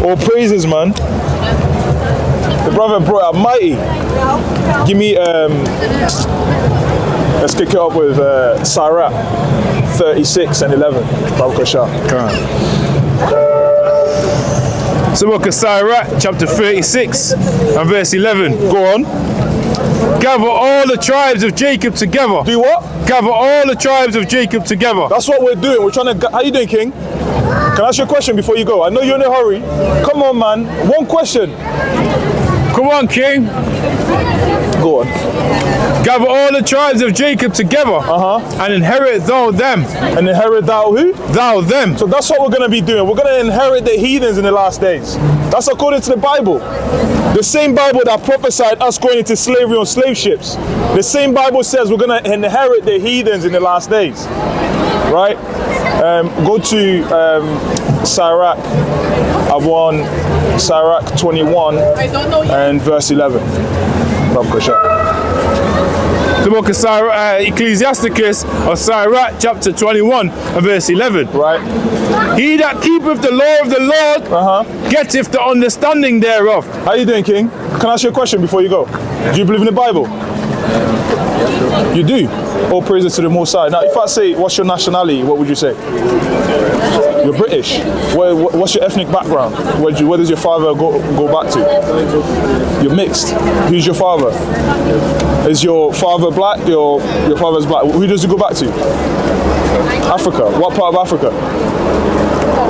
All praises, man. The brother brought out mighty. Give me, let's kick it up with Sirach 36 and 11. Baruch Hashem. So book of Sirach, chapter 36 and verse 11. Go on. Gather all the tribes of Jacob together. Do what? Gather all the tribes of Jacob together. That's what we're doing. We're trying to. How you doing, King? Can I ask you a question before you go? I know you're in a hurry. Come on, man. One question. Come on, King. Go on. Gather all the tribes of Jacob together, and inherit thou them. And inherit thou who? Thou them. So that's what we're going to be doing. We're going to inherit the heathens in the last days. That's according to the Bible. The same Bible that prophesied us going into slavery on slave ships. The same Bible says we're going to inherit the heathens in the last days. Right? Go to Sirach. I've won Sirach 21 and verse 11. The book of Ecclesiasticus of Sirach chapter 21 and verse 11. Right. He that keepeth the law of the Lord getteth the understanding thereof. How you doing, King? Can I ask you a question before you go? Do you believe in the Bible? You do? All praises to the Most High. Now, if I say, what's your nationality, what would you say? You're British. What's your ethnic background? Where does your father go back to? You're mixed. Who's your father? Is your father black? Your father's black. Who does he go back to? Africa. What part of Africa?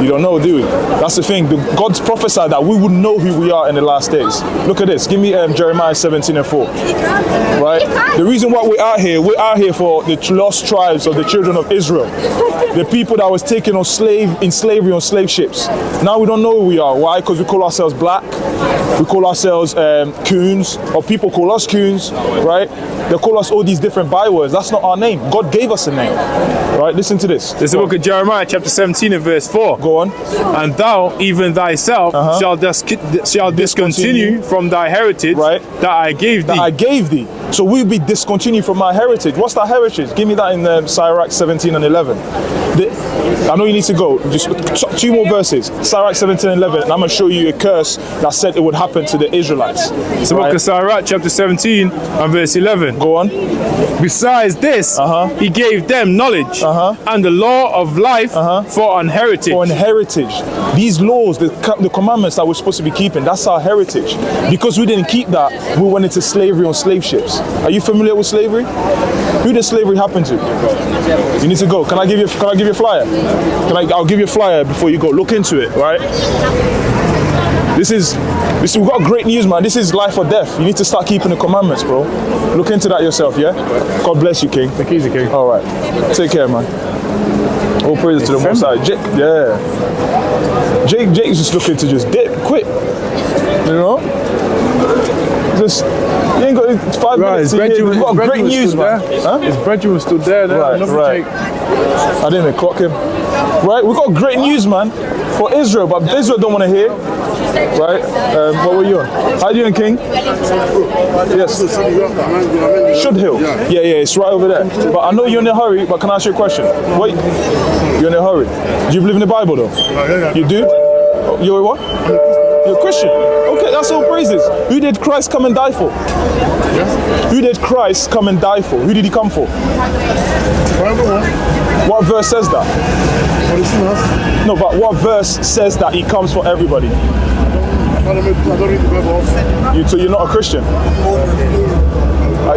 You don't know, do we? That's the thing. God's prophesied that we would know who we are in the last days. Look at this. Give me Jeremiah 17 and 4. Right? The reason why we're out here for the lost tribes of the children of Israel. The people that was taken in slavery on slave ships. Now we don't know who we are. Why? Because we call ourselves black. We call ourselves coons, or people call us coons, right? They call us all these different bywords. That's not our name. God gave us a name. Right? Listen to this. There's the book of Jeremiah chapter 17 and verse 4. Go on. And thou, even thyself, shall discontinue from thy heritage that I gave thee. That I gave thee. So we'll be discontinued from our heritage. What's that heritage? Give me that in Sirach 17 and 11. I know you need to go. Just 2 more verses. Sirach 17 and 11. And I'm going to show you a curse that said it would happen to the Israelites. It's the book of Sirach chapter 17 and verse 11. Go on. Besides this, he gave them knowledge and the law of life for an heritage. For an heritage. These laws, the commandments that we're supposed to be keeping, that's our heritage. Because we didn't keep that, we went into slavery on slave ships. Are you familiar with slavery? Who did slavery happen to? You need to go. Can I give you a flyer? I'll give you a flyer before you go. Look into it, right? We've got great news, man. This is life or death. You need to start keeping the commandments, bro. Look into that yourself, yeah? God bless you, King. Thank you, King. All right. Take care, man. All praises to the Most High. Jake's just looking to just dip, quit. You know? Just, you ain't got 5 minutes to hear. We've got great news, man. His brethren was still there. Right. I didn't even clock him. Right? We've got great news, man, for Israel, but Israel don't want to hear. Right? What were you on? How you doing, King? Yes. Should Hill. Yeah, it's right over there. But I know you're in a hurry, but can I ask you a question? Wait. You're in a hurry. Do you believe in the Bible, though? You do? You're a what? You're a Christian. Okay, that's all praises. Who did Christ come and die for? Who did Christ come and die for? Who did he come for? What verse says that? No, but what verse says that he comes for everybody? I don't read the Bible often. So you're not a Christian? I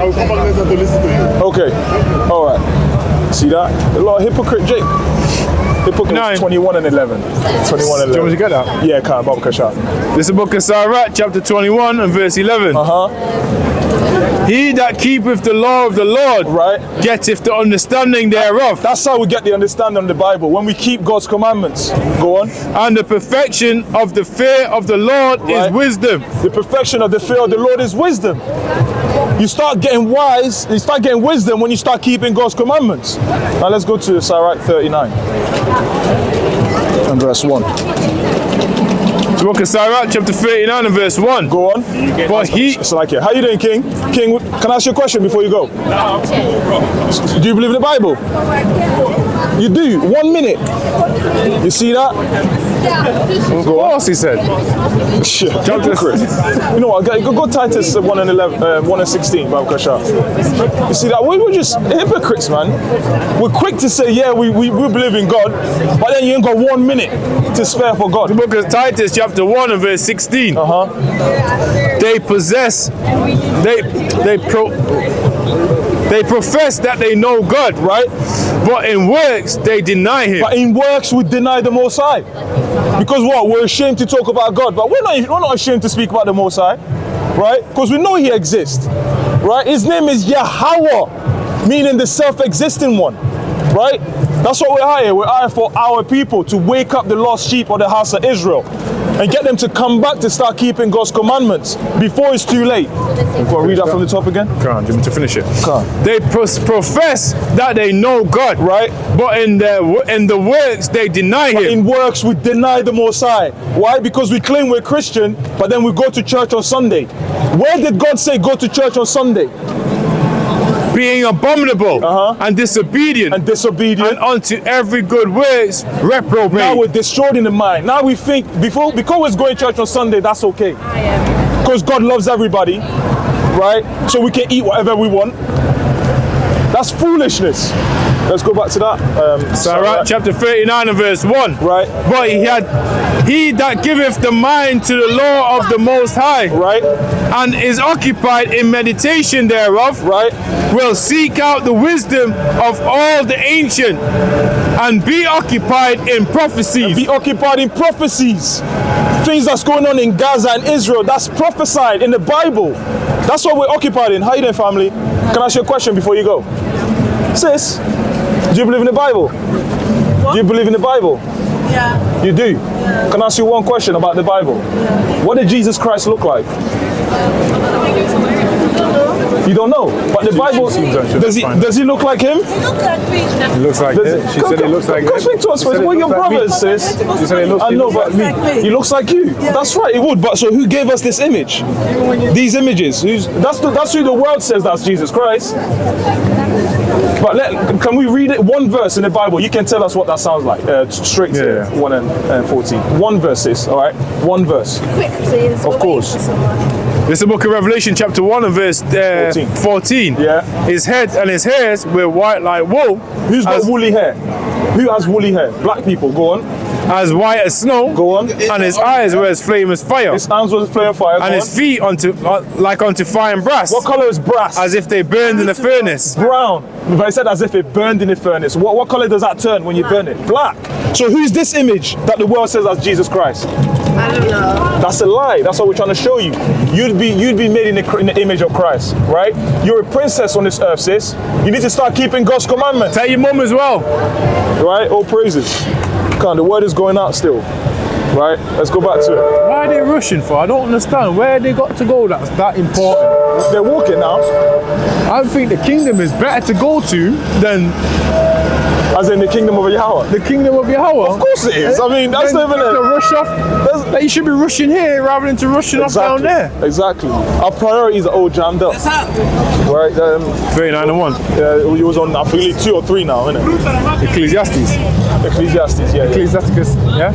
will come back later to listen to you. Okay. All right. See that? A lot of hypocrite Jake. Hypocrite 21 and 11. 21 and 11. Do you want me to get that? Yeah, can't. Baruch Hashem. This is the book of Sirach, chapter 21 and verse 11. He that keepeth the law of the Lord getteth the understanding thereof. That's how we get the understanding of the Bible, when we keep God's commandments. Go on. And the perfection of the fear of the Lord is wisdom. The perfection of the fear of the Lord is wisdom. You start getting wise, you start getting wisdom when you start keeping God's commandments. Now let's go to Sirach 39 and verse 1. The book of Sirach, chapter 39 and verse 1. Go on. But he... It's like it. How you doing, King? King, can I ask you a question before you go? Do you believe in the Bible? You do. 1 minute. You see that? Of course, he said. Hypocrite. You know what? Go Titus 1 and 11, 1 and 16. You see that? We're just hypocrites, man. We're quick to say, yeah, we believe in God, but then you ain't got 1 minute to spare for God. The book of Titus, chapter 1 and verse 16. They possess, they profess that they know God, right? But in works, they deny Him. But in works, we deny the Most High. Because what? We're ashamed to talk about God, but we're not ashamed to speak about the Most High, right? Because we know He exists, right? His name is YAHAWAH, meaning the self-existing one, right? That's what we're hired. We're hired for our people to wake up the lost sheep of the house of Israel and get them to come back to start keeping God's commandments before it's too late. Go on, read that from the top again. Come on, do you want me to finish it? Come on. They profess that they know God, right? But in the works they deny Him. In works we deny the Most High. Why? Because we claim we're Christian, but then we go to church on Sunday. Where did God say go to church on Sunday? Being abominable and disobedient, and unto every good works reprobate. Now we're destroyed in the mind. Now we think because we're going to church on Sunday, that's okay. Because God loves everybody, right? So we can eat whatever we want. That's foolishness. Let's go back to that. Sirach chapter 39 and verse 1. Right. But he that giveth the mind to the law of the Most High, right, and is occupied in meditation thereof, right, will seek out the wisdom of all the ancient, and be occupied in prophecies. Be occupied in prophecies. Things that's going on in Gaza and Israel, that's prophesied in the Bible. That's what we're occupied in. How you doing, family? Can I ask you a question before you go? Sis, do you believe in the Bible? What? Do you believe in the Bible? Yeah. You do? Yeah. Can I ask you one question about the Bible? Yeah. What did Jesus Christ look like? You don't know, but the Bible, does he look like him? He looks like me. He looks like this. She said he looks like Go speak to us first. We're your brothers, sis. She said he looks like me. He looks like you. Yeah. That's right, it would. But so who gave us this image? These images. That's who the world says that's Jesus Christ. But can we read it? One verse in the Bible. You can tell us what that sounds like. Straight to 1 and 14. One verse, sis. All right. One verse. Quick, please. Of course. This is the book of Revelation, chapter 1 and verse 14. Yeah. His head and his hairs were white like wool. Who's got woolly hair? Who has woolly hair? Black people. Go on. As white as snow. Go on. And his eyes were as flame as fire. His hands were as flame as fire. And his feet like unto fire brass. What color is brass? As if they burned in the furnace. Brown. But I said as if it burned in the furnace. What color does that turn when you burn it? Black. So who's this image that the world says as Jesus Christ? I don't know. That's a lie. That's what we're trying to show you. You'd be made in the image of Christ, right? You're a princess on this earth, sis. You need to start keeping God's commandments. Tell your mum as well. Right? All praises. Come on, the word is going out still. Right? Let's go back to it. Why are they rushing for? I don't understand. Where they got to go that's that important? They're walking now. I think the kingdom is better to go to than... As in the kingdom of YAHAWAH? The kingdom of YAHAWAH? Of course it is. I mean, that's not even a... rush off. Like, you should be rushing here rather than rushing off down there. Exactly. Our priorities are all jammed up. Right? 39 and 1. You was on, I believe, 2 or 3 now, isn't it? Ecclesiastes, yeah. Ecclesiasticus, yeah?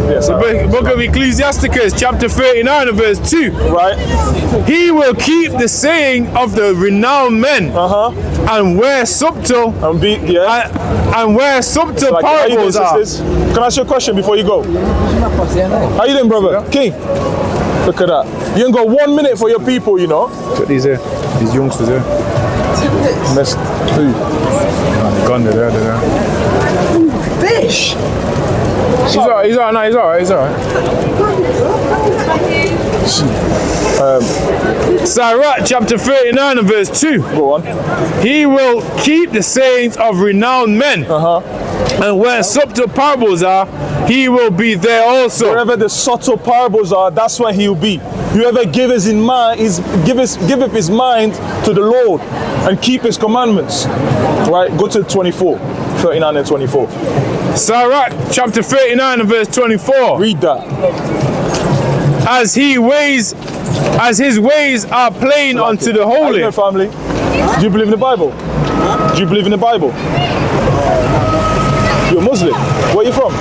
Yes. The book of Ecclesiasticus, chapter 39 and verse 2. Right. He will keep the saying of the renowned men and where subtle and where subtle parables are. Can I ask you a question before you go? How you doing, brother? King? Look at that. You ain't got 1 minute for your people, you know? Look at these here. These youngsters here. Messed. Who? Gone there. Fish. He's alright. Sirach chapter 39 and verse 2. Go on. He will keep the sayings of renowned men. And where subtle parables are, he will be there also. Wherever the subtle parables are, that's where he'll be. Whoever giveth his mind to the Lord and keep his commandments. Right, go to 24, 39 and 24. Sirach chapter 39 and verse 24. Read that. As his ways are plain unto the How you holy. doing, family? Do you believe in the Bible? Do you believe in the Bible? You're a Muslim. Where are you from?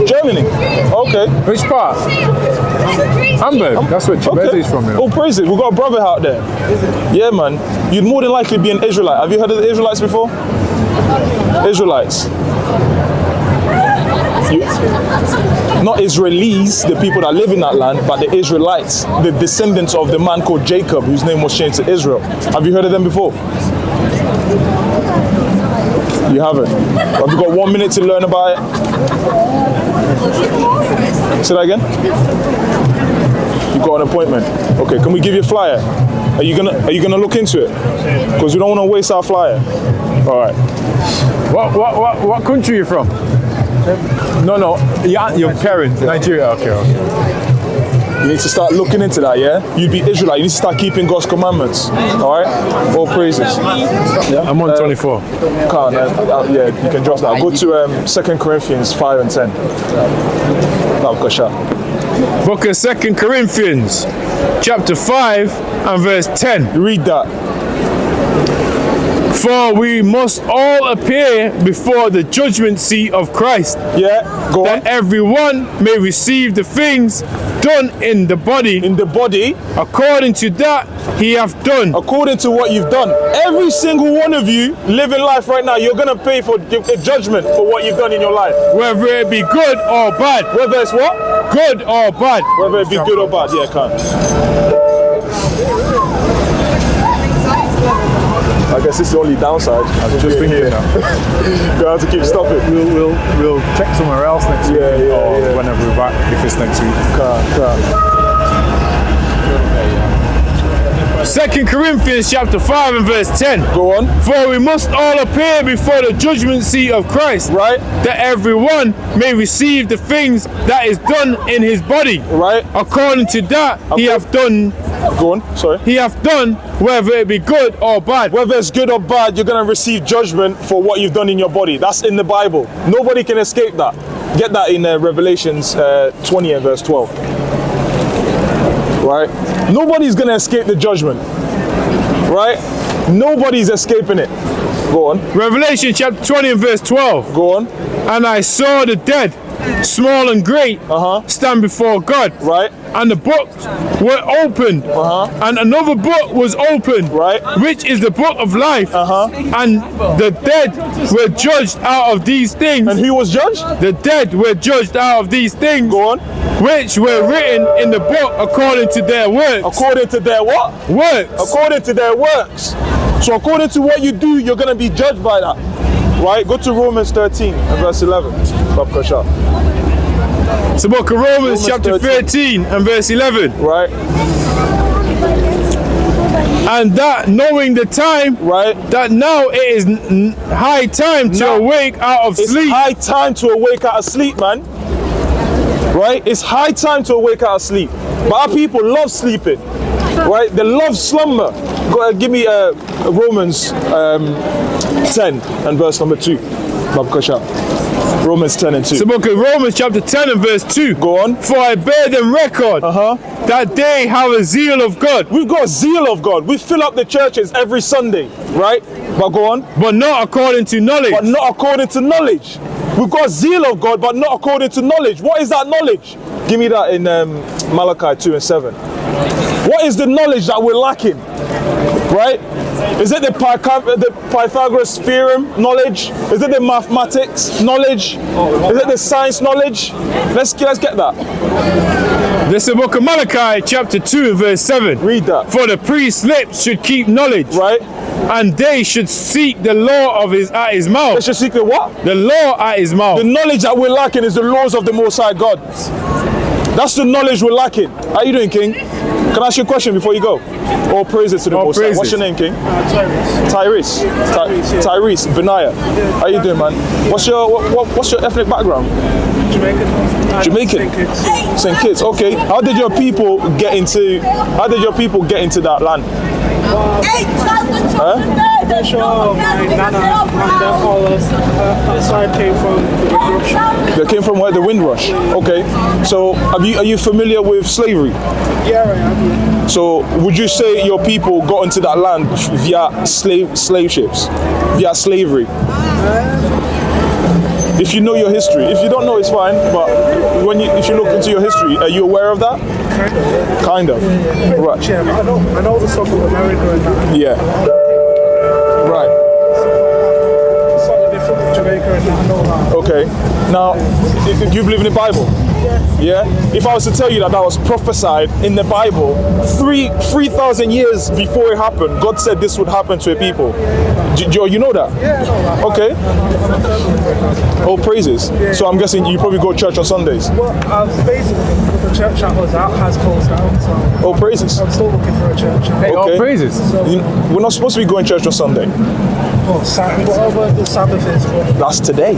Germany. Okay. Which part? Hamburg. That's where Chibete is from. Oh, praise it. We've got a brother out there. Yeah, man. You'd more than likely be an Israelite. Have you heard of the Israelites before? Israelites. Not Israelis, the people that live in that land, but the Israelites, the descendants of the man called Jacob, whose name was changed to Israel. Have you heard of them before? You haven't? Have you got 1 minute to learn about it? Say that again? You got an appointment. Okay, can we give you a flyer? Are you gonna look into it? Because we don't want to waste our flyer. All right. What country are you from? No. Your parents. Nigeria. Okay. You need to start looking into that, yeah? You'd be Israelite. You need to start keeping God's commandments. All right? All praises. Yeah? I'm on 24. Yeah, you can drop that. Go to 2 Corinthians 5 and 10. Book of 2 Corinthians, chapter 5 and verse 10. Read that. For we must all appear before the judgment seat of Christ. Yeah, go on. That everyone may receive the things done in the body. In the body. According to that he hath done. According to what you've done. Every single one of you living life right now, you're going to pay for a judgment for what you've done in your life. Whether it be good or bad. Whether it's what? Good or bad. Whether it be good or bad. Yeah, come. I guess it's the only downside. I was just thinking now. You have to keep stopping. We'll check somewhere else next week. Or whenever we're back, if it's next week. 2 Corinthians chapter 5 and verse 10. Go on. For we must all appear before the judgment seat of Christ. Right. That everyone may receive the things that is done in his body. Right. According to that he hath done. Go on, sorry. He hath done, whether it be good or bad. Whether it's good or bad, you're going to receive judgment for what you've done in your body. That's in the Bible. Nobody can escape that. Get that in Revelations 20 and verse 12. Right? Nobody's going to escape the judgment. Right? Nobody's escaping it. Go on. Revelation chapter 20 and verse 12. Go on. And I saw the dead, small and great, stand before God. Right. And the books were opened. And another book was opened. Right. Which is the book of life. And the dead were judged out of these things. And who was judged? The dead were judged out of these things. Go on. Which were written in the book according to their works. According to their what? Works. According to their works. So according to what you do, you're going to be judged by that. Right? Go to Romans 13 and verse 11. It's the book of Romans chapter 13 and verse 11. Right. And that knowing the time, right, that now it is high time to awake out of sleep. It's high time to awake out of sleep, man. Right? It's high time to awake out of sleep. But our people love sleeping. Right? They love slumber. Go ahead, give me Romans 10 and verse number 2. Romans 10 and 2. It's the book of Romans chapter 10 and verse 2. Go on. For I bear them record that they have a zeal of God. We've got a zeal of God. We fill up the churches every Sunday, right? But go on. But not according to knowledge. But not according to knowledge. We've got zeal of God, but not according to knowledge. What is that knowledge? Give me that in Malachi 2 and 7. What is the knowledge that we're lacking? Right? Is it the Pythagoras theorem knowledge? Is it the mathematics knowledge? Is it the science knowledge? Let's get that. This is the book of Malachi chapter 2 verse 7. Read that. For the priest's lips should keep knowledge. Right. And they should seek the law of at his mouth. They should seek the what? The law at his mouth. The knowledge that we're lacking is the laws of the Most High God. That's the knowledge we're lacking. How you doing, King? Can I ask you a question before you go? All praises to the Most High. What's your name, King? Tyrese. Tyrese. Benaya. How you doing, man? What's your ethnic background? Jamaican. St. Kitts. Okay. How did your people get into that land? Sure, my nana and all that side came from the Windrush. They came from where? The Windrush. Okay. So are you familiar with slavery? Yeah, I am. So would you say your people got into that land via slave ships, via slavery? If you know your history. If you don't know, it's fine. But if you look into your history, are you aware of that? Kind of. Right. Yeah, I know the stuff of America and that. Yeah. Right. It's slightly different from Jamaica and that. I know that. Okay. Now, do you believe in the Bible? Yeah. If I was to tell you that was prophesied in the Bible 3,000 years before it happened, God said this would happen to a people. You know that? Yeah, I know that. Okay. All praises. Yeah. So I'm guessing you probably go to church on Sundays. Well, basically, the church I was at has closed down, so All praises. I'm still looking for a church. Hey, all praises. We're not supposed to be going to church on Sunday. Well, whatever the Sabbath is. That's today.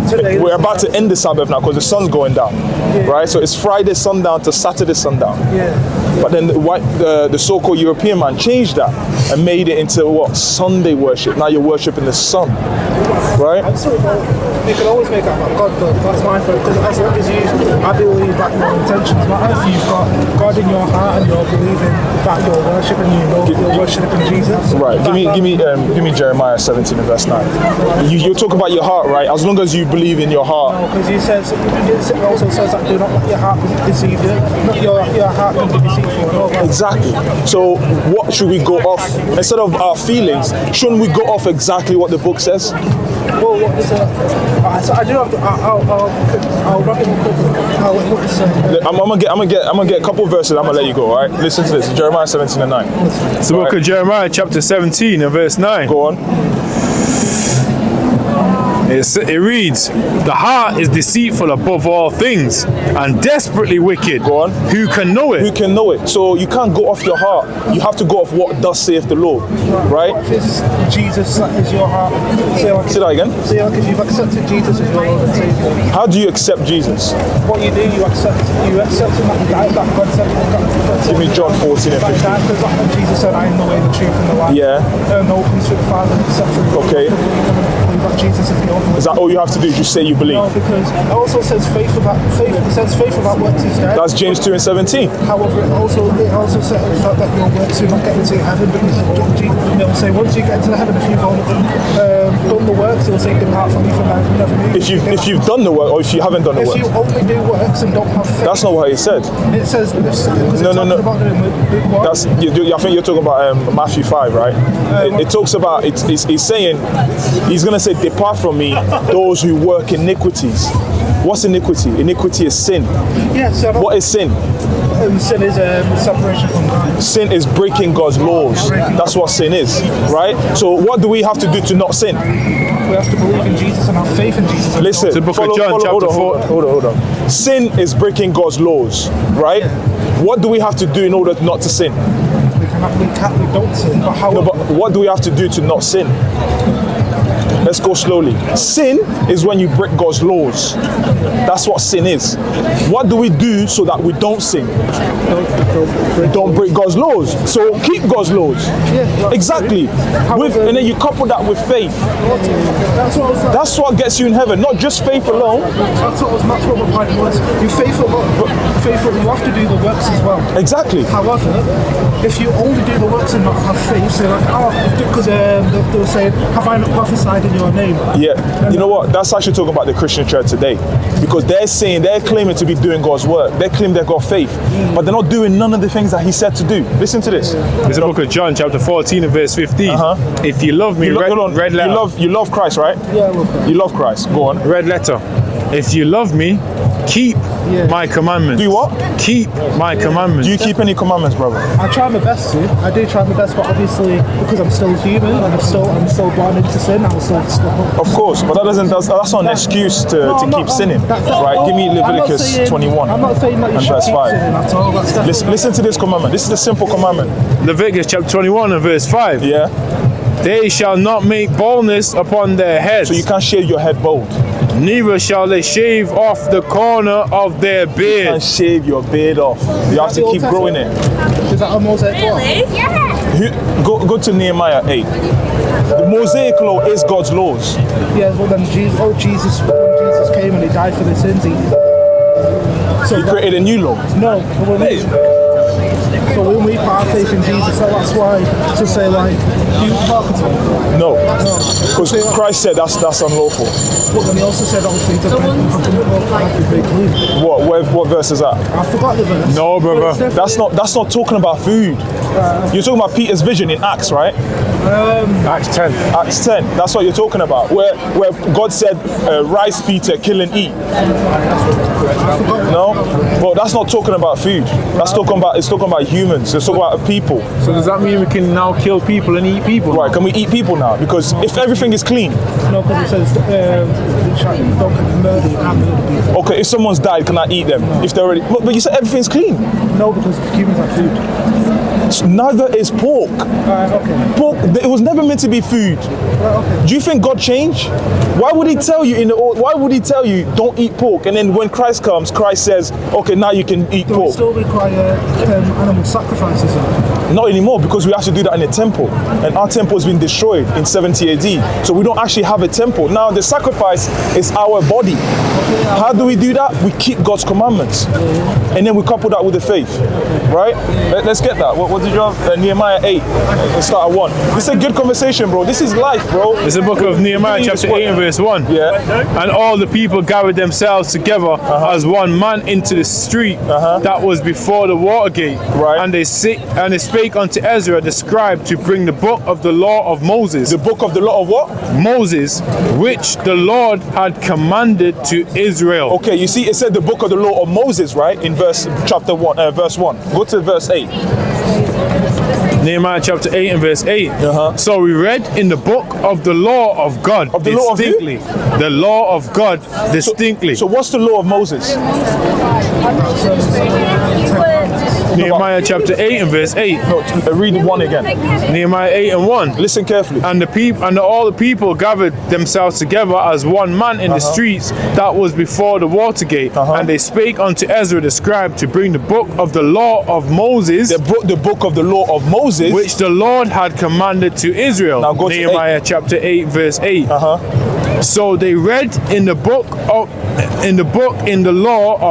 Today We're about to end the Sabbath now because the sun's going down. Right? So it's Friday sundown to Saturday sundown. Yeah. But then the so-called European man changed that and made it into what? Sunday worship. Now you're worshiping the sun. Right? You can always make it about God, but that's my fault. Because as long as I believe that your intentions matter. If you've got God in your heart and you're believing that you're worshiping, you're worshiping Jesus. Right. Give me Jeremiah 17 and verse 9. You talk about your heart, right? As long as you believe in your heart. Because it also says that do not let your heart deceive you. Not your heart can be deceitful. Exactly. So what should we go off? Instead of our feelings, shouldn't we go off exactly what the book says? Well, what is it? So I do have to. I'll wrap it up. What is it? I'm gonna get a couple of verses. I'm gonna let you go. All right. Listen to this. Jeremiah 17 and 9. It's the book of Jeremiah, chapter 17 and verse 9. Go on. It reads, "The heart is deceitful above all things and desperately wicked. Go on. Who can know Who it?" can know it? So you can't go off your heart. You have to go off what thus saith the Lord. Right? What if Jesus is your heart? Say that again. Say like if you've accepted Jesus as your Lord and Savior. How do you accept Jesus? What you do, you accept him that he died, that God sent. Give me John 14 and 15. Because Jesus said, "I am the way, the truth, and the life." Yeah. No one comes to the Father except through me. Okay. Believe that Jesus is the only way. Is that all you have to do? Just say you believe. No, because it also says faith without works is dead. That's James 2 and 17. However, it also says that your works will not get into heaven, because they'll say once you get into the heaven, if you've done the works, they'll say depart from me for I never knew you. If you've done the work or if you haven't done the If work. you only do works and don't have faith, That's not what he said. it says No. That's I think you're talking about Matthew 5, right? It talks about it's saying he's gonna say, "Depart from me, those who work iniquities." What's iniquity? Iniquity is sin. Yeah, so What is sin? sin is separation from God. Sin is breaking God's laws. That's what sin is, right? So what do we have to do to not sin? We have to believe in Jesus and have faith in Jesus. Listen, It's the book of John, chapter 4. Hold on. Sin is breaking God's laws, right? What do we have to do in order not to sin? We don't sin, but how? No, but what do we have to do to not sin? Let's go slowly. Sin is when you break God's laws. That's what sin is. What do we do so that we don't sin? Don't break God's laws. So keep God's laws. Exactly. And then you couple that with faith. That's what gets you in heaven. Not just faith alone. That's what my point was. You faithful, you have to do the works as well. Exactly. However, if you only do the works and not have faith, so like, because they were saying, "Have I not prophesied in your name?" Yeah. You know what? That's actually talking about the Christian church today. Because they're claiming to be doing God's work. They claim they've got faith. But they're not doing none of the things that he said to do. Listen to this. It's the book of John, chapter 14 and verse 15. If you love me, red letter. You love Christ, right? Yeah, I love Christ. You love Christ. Go on. Red letter. If you love me, keep my commandments. Do what? Keep my commandments. Do you keep any commandments, brother? I try my best to. I do try my best, but obviously because I'm still human and I'm still born into sin, I will still slip up. Of course, but that's not an excuse to keep sinning, right? Give me Leviticus 21 I'm not saying that you and should verse keep 5. sinning at all. That's definitely Listen to this commandment. This is a simple commandment. Leviticus chapter 21 and verse 5. Yeah. They shall not make baldness upon their heads. So you can't shave your head bald. Neither shall they shave off the corner of their beard. And shave your beard off. You have to keep growing it. Is that a Mosaic law? Really? Yeah. Go to Nehemiah 8. The Mosaic law is God's laws. Yeah, well then Jesus, when Jesus came and he died for the sins, he Created a new law. No, so when we put our faith in Jesus, so that's why to say like, do you talk to me? No. Because Christ said that's unlawful. But then he also said obviously to be clean. What verse is that? I forgot the verse. No, brother. That's not talking about food. You're talking about Peter's vision in Acts, right? Acts 10. Acts 10. That's what you're talking about. Where God said, "Rise, Peter, kill and eat." No, but that's not talking about food. It's talking about humans. It's talking about people. So does that mean we can now kill people and eat people? Right? Can we eat people now? Because if everything is clean, No, because it says don't murder, you can't murder people. okay. If someone's died, can I eat them? If they're already, but you said everything's clean. No, because humans are food. Neither is pork. Okay. Pork. It was never meant to be food. Okay. Do you think God changed? Why would He tell you Why would He tell you don't eat pork? And then when Christ comes, Christ says, okay, now you can eat Do we pork. still require animal sacrifices? Not anymore, because we have to do that in a temple, and our temple has been destroyed in 70 AD. So we don't actually have a temple now. The sacrifice is our body. How do we do that? We keep God's commandments, and then we couple that with the faith, right? Let's get that. What did you have? Nehemiah 8. Let's start at 1. This is a good conversation, bro. This is life, bro. It's the book of Nehemiah chapter 8 and verse 1. Yeah. And all the people gathered themselves together as one man into the street that was before the water gate. Right. And they spake unto Ezra the scribe to bring the book of the law of Moses. The book of the law of what? Moses, which the Lord had commanded to Israel. Okay, you see, it said the book of the law of Moses, right? In chapter 1, verse 1. Go to verse 8. Nehemiah chapter 8 and verse 8. So we read in the book of the law of God Of the law of who? distinctly. The law of God distinctly. So what's the law of Moses? Nehemiah chapter 8 and verse 8. No, read 1 again. Nehemiah 8 and 1. Listen carefully. And all the people gathered themselves together as one man in the streets that was before the water gate. And they spake unto Ezra the scribe to bring the book of the law of Moses, They brought the book of the law of Moses, which the Lord had commanded to Israel. Now go to Nehemiah chapter 8 verse 8. So they read in the law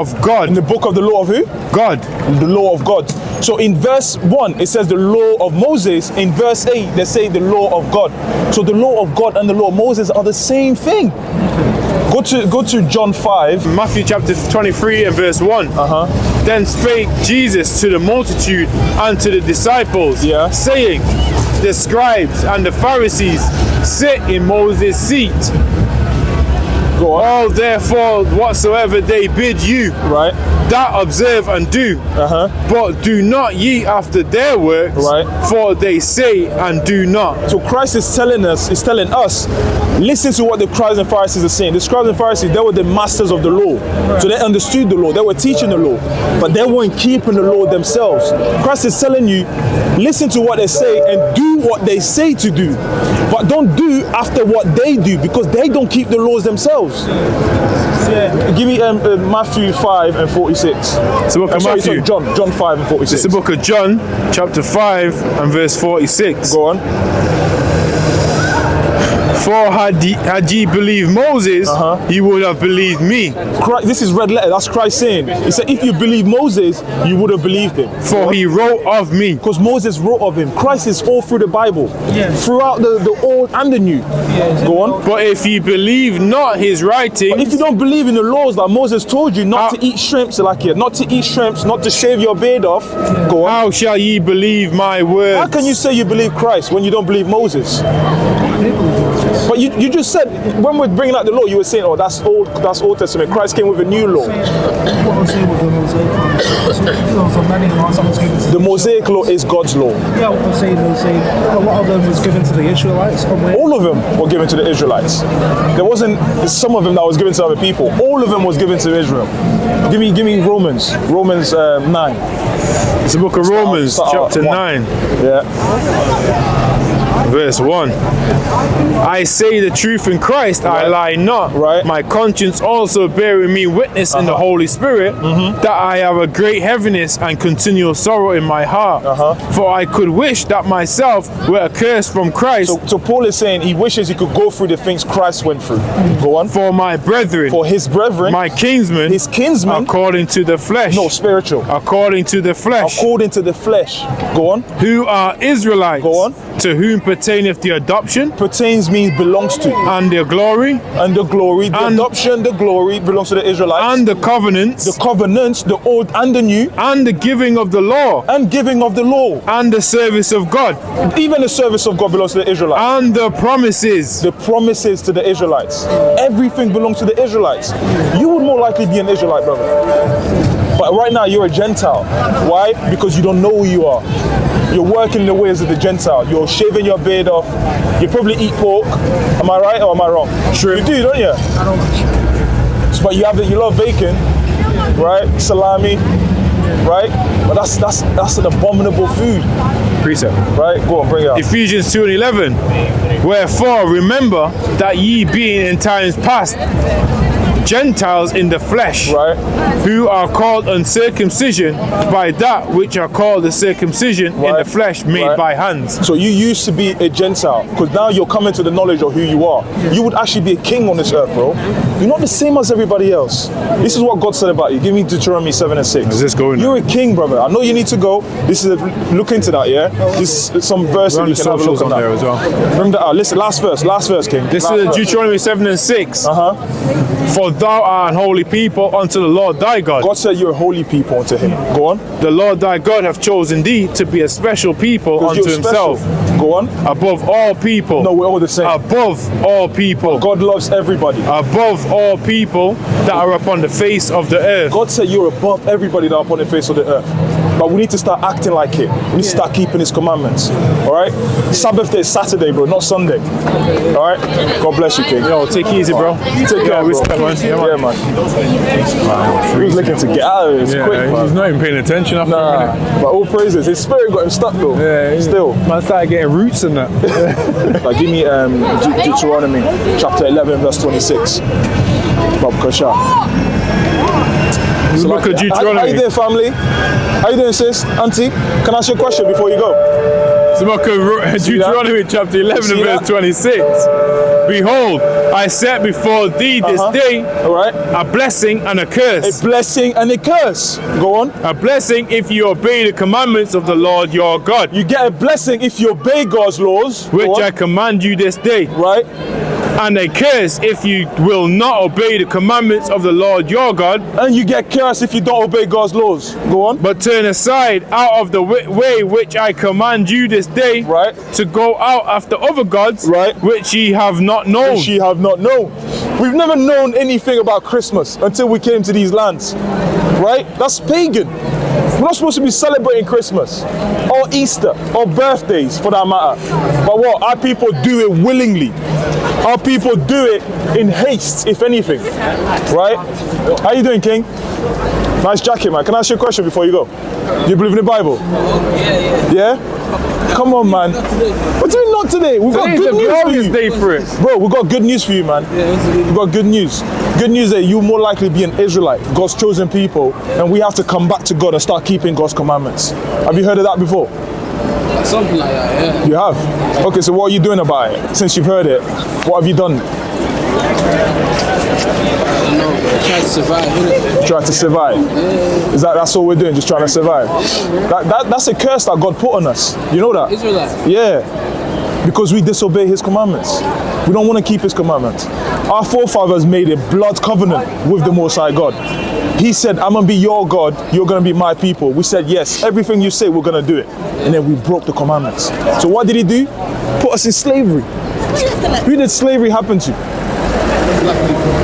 of God. in the book of the law of who? God. The law of God. So in verse 1, it says the law of Moses. In verse 8, they say the law of God. So the law of God and the law of Moses are the same thing. Go to John 5. Matthew chapter 23 and verse 1. Then spake Jesus to the multitude and to the disciples, saying, the scribes and the Pharisees sit in Moses' seat. Go on. All therefore whatsoever they bid you, Right. that observe and do. But do not ye after their works, Right. for they say and do not. So Christ is telling us, listen to what the scribes and Pharisees are saying. The scribes and Pharisees, they were the masters of the law. So they understood the law. They were teaching the law. But they weren't keeping the law themselves. Christ is telling you, listen to what they say and do what they say to do. But don't do after what they do, because they don't keep the laws themselves. Yeah. Give me Matthew 5 and 46. It's the book of Matthew. John 5 and 46. It's the book of John, chapter 5 and verse 46. Go on. For had ye believed Moses, ye would have believed me. Christ, this is red letter. That's Christ saying. He said, if you believe Moses, you would have believed him. For he wrote of me. Because Moses wrote of him. Christ is all through the Bible. Throughout the Old and the New. Go on. But if ye believe not his writings, But if you don't believe in the laws that Moses told you not to eat shrimps, not to shave your beard off, go on. how shall ye believe my words? How can you say you believe Christ when you don't believe Moses? But you just said, when we're bringing out the law, you were saying, oh, that's Old Testament. Christ came with a new law. What I'm saying with the Mosaic, The Mosaic law is God's law. yeah, what I'm saying is a lot of them was given to the Israelites. All of them were given to the Israelites. There wasn't some of them that was given to other people. All of them was given to Israel. Give me Romans 9. It's the book of Romans, start chapter 1. 9. Yeah. verse 1. I say the truth in Christ, I lie not. Right. My conscience also bearing me witness in the Holy Spirit that I have a great heaviness and continual sorrow in my heart. For I could wish that myself were accursed from Christ. So Paul is saying he wishes he could go through the things Christ went through. Go on. For my brethren, For his brethren, my kinsmen, his kinsmen, according to the flesh. no, spiritual. According to the flesh. According to the flesh. Go on. Who are Israelites. Go on. To whom pertaineth the adoption. Pertains means belongs to. And the glory. And the glory, the adoption, the glory belongs to the Israelites. And the covenants. The covenants, the old and the new. And the giving of the law. And giving of the law. And the service of God. Even the service of God belongs to the Israelites. And the promises. The promises to the Israelites. Everything belongs to the Israelites. You would more likely be an Israelite, brother. But right now you're a Gentile. Why? Because you don't know who you are. You're working the ways of the Gentile. You're shaving your beard off. You probably eat pork. Am I right or am I wrong? True. You do, don't you? I don't. But you love bacon, right? Salami, right? But that's an abominable food. Precept. Right? Go on, bring it up. Ephesians 2:11. Wherefore remember that ye being in times past Gentiles in the flesh, right, who are called uncircumcision by that which are called the circumcision in the flesh made by hands. So you used to be a Gentile, because now you're coming to the knowledge of who you are. You would actually be a king on this earth, bro. You're not the same as everybody else. This is what God said about you. Give me Deuteronomy 7:6. Is this going? You're a king, brother. I know you need to go. This is look into that, yeah? This is some verse you can have a look on at there as well. Bring that out. Listen, last verse, King. This last is verse. Deuteronomy 7:6. For thou art an holy people unto the Lord thy God. God said you're a holy people unto him. Go on. The Lord thy God hath chosen thee to be a special people unto himself. Go on. Above all people. No, we're all the same. Above all people. God loves everybody. Above all people that are upon the face of the earth. God said you're above everybody that are upon the face of the earth. But we need to start acting like it. We need to start keeping his commandments. Alright? Sabbath day is Saturday, bro, not Sunday. Alright? God bless you, King. Yo, take it easy, bro. Take care, bro. Yeah, man. He was looking to get out of it. It's quick, man. He's not even paying attention after a minute. But all praises. His spirit got him stuck, though. Yeah, still. Man started getting roots in that. Like, give me Deuteronomy chapter 11, verse 26. Bob Kosha. So Book of Deuteronomy. How you doing, family? How you doing, sis? Auntie? Can I ask you a question before you go? The book of Deuteronomy chapter 11 and verse 26. Behold, I set before thee this day a blessing and a curse. A blessing and a curse. Go on. A blessing if you obey the commandments of the Lord your God. You get a blessing if you obey God's laws. Which I command you this day. Right. And a curse if you will not obey the commandments of the Lord your God. And you get cursed if you don't obey God's laws. Go on. But turn aside out of the way which I command you this day. Right. To go out after other gods. Right. Which ye have not known. Which ye have not known. We've never known anything about Christmas until we came to these lands. Right? That's pagan. We're not supposed to be celebrating Christmas or Easter or birthdays for that matter. But what? Our people do it willingly. Our people do it in haste, if anything. Right? How you doing, King? Nice jacket, man. Can I ask you a question before you go? Do you believe in the Bible? Yeah? Come on, man. What do you not today? We've got good news for you. Day for it. Bro, we've got good news for you, man. We've got good news. Good news that you'll more likely be an Israelite, God's chosen people, and we have to come back to God and start keeping God's commandments. Have you heard of that before? Something like that, yeah. You have? Okay, so what are you doing about it? Since you've heard it, what have you done? I don't know, bro. Try to survive, innit? Try to survive? Yeah. That's all we're doing, just trying to survive? That's a curse that God put on us. You know that? Israelite. Yeah. Because we disobey his commandments. We don't want to keep his commandments. Our forefathers made a blood covenant with the Most High God. He said, I'm going to be your God, you're going to be my people. We said, yes, everything you say, we're going to do it. And then we broke the commandments. So what did he do? Put us in slavery. Who did slavery happen to?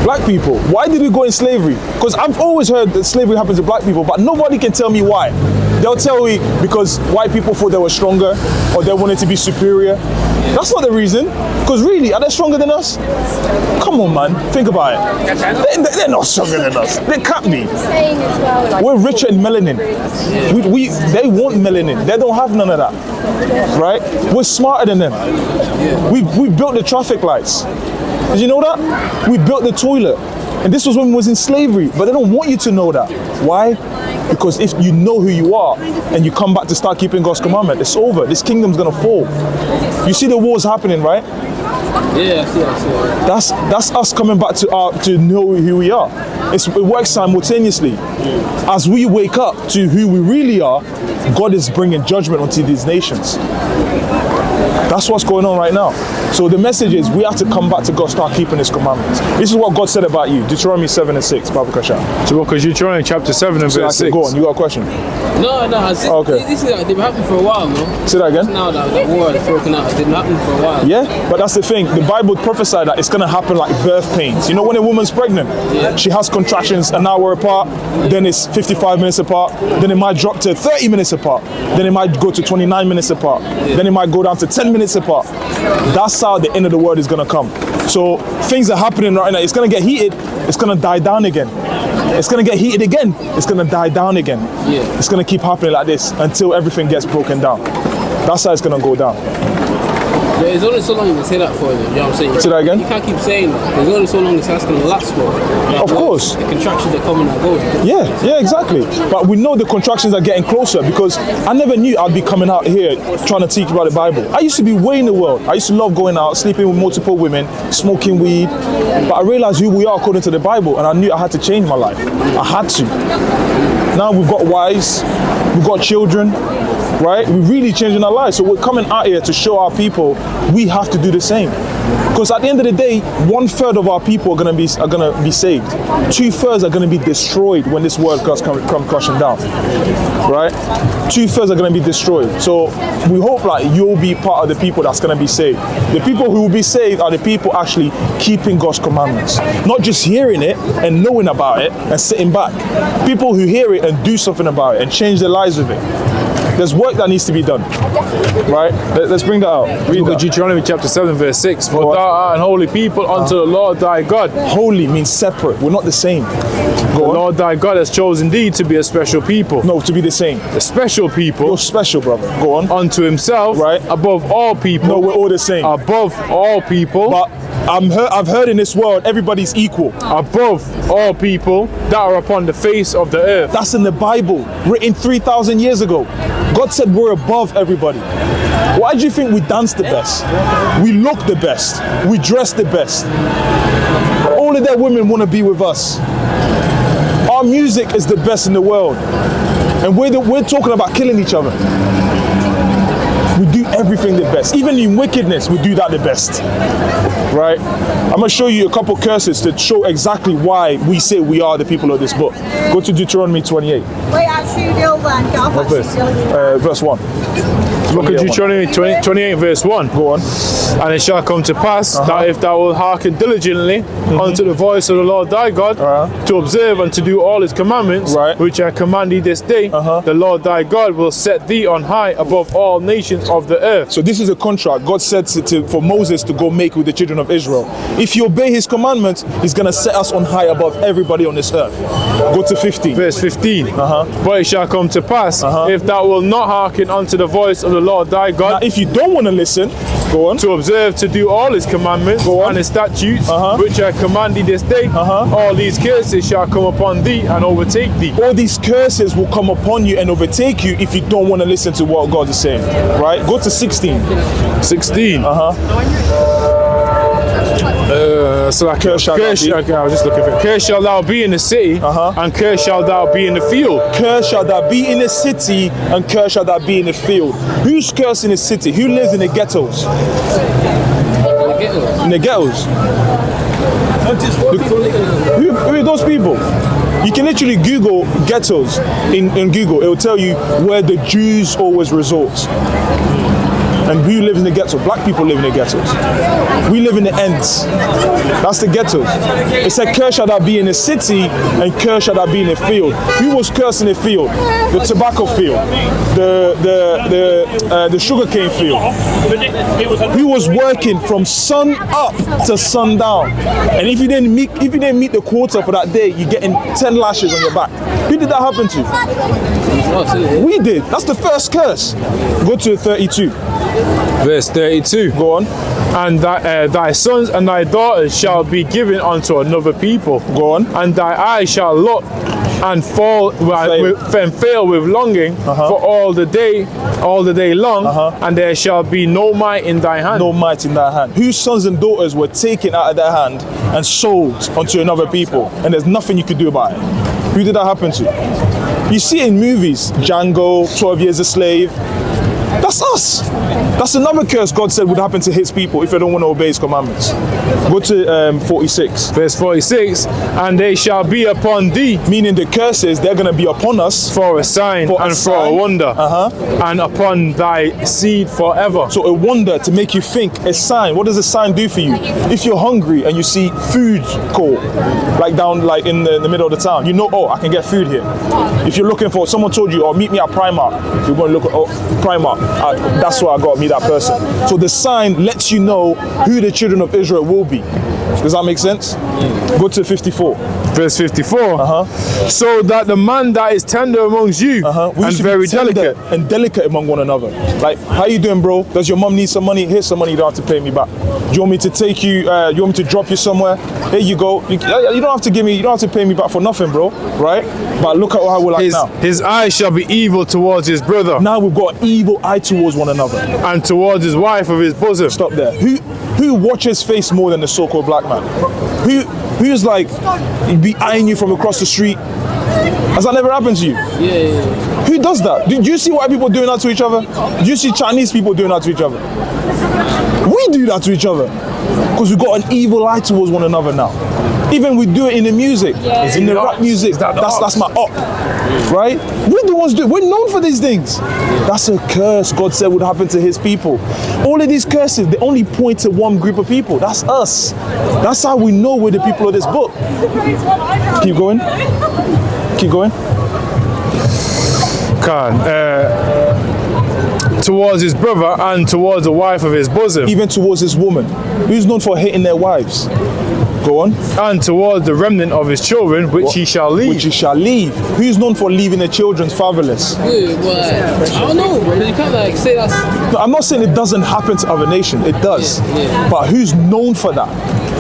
Black people. Why did we go in slavery? Because I've always heard that slavery happened to black people, but nobody can tell me why. They'll tell me because white people thought they were stronger or they wanted to be superior. That's not the reason. Because really, are they stronger than us? Come on, man. Think about it. They're not stronger than us. They can't be. We're richer in melanin. They want melanin. They don't have none of that. Right? We're smarter than them. We built the traffic lights. Did you know that? We built the toilet. And this was when we was in slavery. But they don't want you to know that. Why? Because if you know who you are and you come back to start keeping God's commandment, it's over. This kingdom's gonna fall. You see the wars happening, right? Yeah, I see. That's us coming back to know who we are. It works simultaneously. As we wake up to who we really are, God is bringing judgment onto these nations. That's what's going on right now. So the message is we have to come back to God, start keeping His commandments. This is what God said about you. Deuteronomy 7:6. Baba Kasha. So because Deuteronomy chapter 7 and verse 6. Go on, you got a question? No. Okay. This is like, they've been happening for a while, no? Say that again? Now that war is broken out, it's been happening for a while. Yeah, but that's the thing. The Bible prophesied that it's going to happen like birth pains. You know when a woman's pregnant, she has contractions an hour apart, then it's 55 minutes apart, then it might drop to 30 minutes apart, then it might go to 29 minutes apart, then it might go down to 10 minutes apart. That's how the end of the world is going to come. So things are happening right now. It's going to get heated, it's going to die down again. It's going to get heated again, it's going to die down again. It's going to keep happening like this until everything gets broken down. That's how it's going to go down. Yeah, it's only so long you can say that for, you know what I'm saying? Say that again? You can't keep saying that. There's only so long that's going to last for. Like, Of course. The contractions are coming and going. Yeah, exactly. But we know the contractions are getting closer because I never knew I'd be coming out here trying to teach about the Bible. I used to be way in the world. I used to love going out, sleeping with multiple women, smoking weed. But I realized who we are according to the Bible, and I knew I had to change my life. I had to. Now we've got wives, we've got children, right? We're really changing our lives. So we're coming out here to show our people we have to do the same. Because at the end of the day, 1/3 of our people are gonna be saved. 2/3 are gonna be destroyed when this world come crashing down. Right? 2/3 are gonna be destroyed. So we hope like you'll be part of the people that's gonna be saved. The people who will be saved are the people actually keeping God's commandments. Not just hearing it and knowing about it and sitting back. People who hear it and do something about it and change their lives with it. There's work that needs to be done, right? Let's bring that out. Read that. Deuteronomy chapter 7 verse 6. For thou art an holy people unto the Lord thy God. Holy means separate. We're not the same. The Lord thy God has chosen thee to be a special people. No, to be the same. A special people. You're special, brother. Go on. Unto himself. Right. Above all people. No, we're all the same. Above all people. But I've heard in this world everybody's equal. Above all people that are upon the face of the earth. That's in the Bible, written 3,000 years ago. God said we're above everybody. Why do you think we dance the best? We look the best. We dress the best. All of their women want to be with us. Our music is the best in the world. And we're talking about killing each other. We do everything the best. Even in wickedness, we do that the best. Right? I'm going to show you a couple curses to show exactly why we say we are the people of this book. Go to Deuteronomy 28. What verse? Verse 1. Look at Deuteronomy 28 verse 1. Go on. And it shall come to pass that if thou wilt hearken diligently unto the voice of the Lord thy God, to observe and to do all his commandments, which I command thee this day, the Lord thy God will set thee on high above all nations of the earth. So this is a contract God said for Moses to go make with the children of Israel. If you obey his commandments, he's going to set us on high above everybody on this earth. Go to 15. Verse 15. But it shall come to pass, if thou wilt not hearken unto the voice of the Lord thy God. Now, if you don't want to listen, go on. To observe to do all his commandments and his statutes, which I command thee this day, all these curses shall come upon thee and overtake thee. All these curses will come upon you and overtake you if you don't want to listen to what God is saying. Right? Go to 16. 16. So like curse shall okay, I was just looking for it. Curse shall thou be in the city, and curse shall thou be in the field. Curse shall thou be in the city, and curse shall thou be in the field. Who's cursed in the city? Who lives in the ghettos? In the ghettos. Who are those people? You can literally Google ghettos in Google. It will tell you where the Jews always resort. And who lives in the ghetto? Black people live in the ghettos. We live in the ends. That's the ghettos. It said, "Curse shall that be in the city, and curse shall that be in the field." Who was cursed in the field? The tobacco field, the sugarcane field. Who was working from sun up to sundown? And if you didn't meet the quota for that day, you're getting 10 lashes on your back. Who did that happen to? We did. That's the first curse. Go to 32. Verse 32. Go on. And thy sons and thy daughters shall be given unto another people. Go on. And thy eyes shall look and fall and fail with longing for all the day long, and there shall be no might in thy hand. No might in thy hand. Whose sons and daughters were taken out of their hand and sold unto another people, and there's nothing you could do about it. Who did that happen to? You see it in movies, Django, 12 Years a Slave. That's us. That's another curse God said would happen to his people if they don't want to obey his commandments. Go to 46. Verse 46, and they shall be upon thee. Meaning the curses, they're going to be upon us. For a sign For a and for a sign. wonder. And upon thy seed forever. So a wonder to make you think, a sign. What does a sign do for you? If you're hungry and you see food court, like down like in the middle of the town, you know, oh, I can get food here. If you're looking for, someone told you, oh, meet me at Primark. If you're going to look at Primark, that's where I got to meet that person. So the sign lets you know who the children of Israel will be. Does that make sense? Go to 54. Verse 54. So that the man that is tender amongst you We and should be very tender delicate. and delicate among one another. Like, how you doing, bro? Does your mom need some money? Here's some money. You don't have to pay me back. Do you want me to take you? You want me to drop you somewhere? Here you go. You don't have to give me. You don't have to pay me back for nothing, bro. Right? But look at how we're like now. His eyes shall be evil towards his brother, Now we've got an evil eye towards one another. and towards his wife of his bosom. Stop there. Who watches face more than the so-called black man? Who's like be eyeing you from across the street? Has that never happened to you? Yeah. Who does that? Do you see white people doing that to each other? Do you see Chinese people doing that to each other? We do that to each other because we've got an evil eye towards one another now. Even we do it in the music, in the rap music. That's my up, right? We're the ones doing. We're known for these things. That's a curse God said would happen to his people. All of these curses, they only point to one group of people. That's us. That's how we know we're the people of this book. Keep going. Keep going. Towards his brother and towards the wife of his bosom. Even towards his woman, who's known for hating their wives. Go on. And towards the remnant of his children, which he shall leave. Which he shall leave. Who's known for leaving their children fatherless? Wait, what? I don't know, bro. You can't like say that's. No, I'm not saying it doesn't happen to other nations. It does. Yeah. But who's known for that?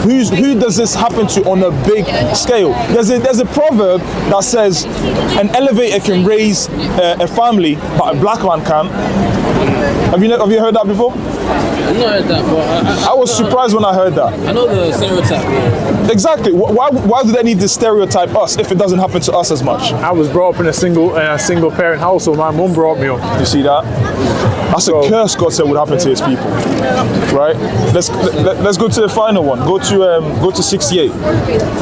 Who does this happen to on a big scale? There's a proverb that says an elevator can raise a family, but a black man can't. Have you heard that before? I've not heard that, but I was surprised when I heard that. I know the stereotype. Yeah. Exactly. Why do they need to stereotype us if it doesn't happen to us as much? I was brought up in a single parent household. My mum brought me up. You see that? That's a curse God said would happen to his people. Right? Let's go to the final one. Go to 68.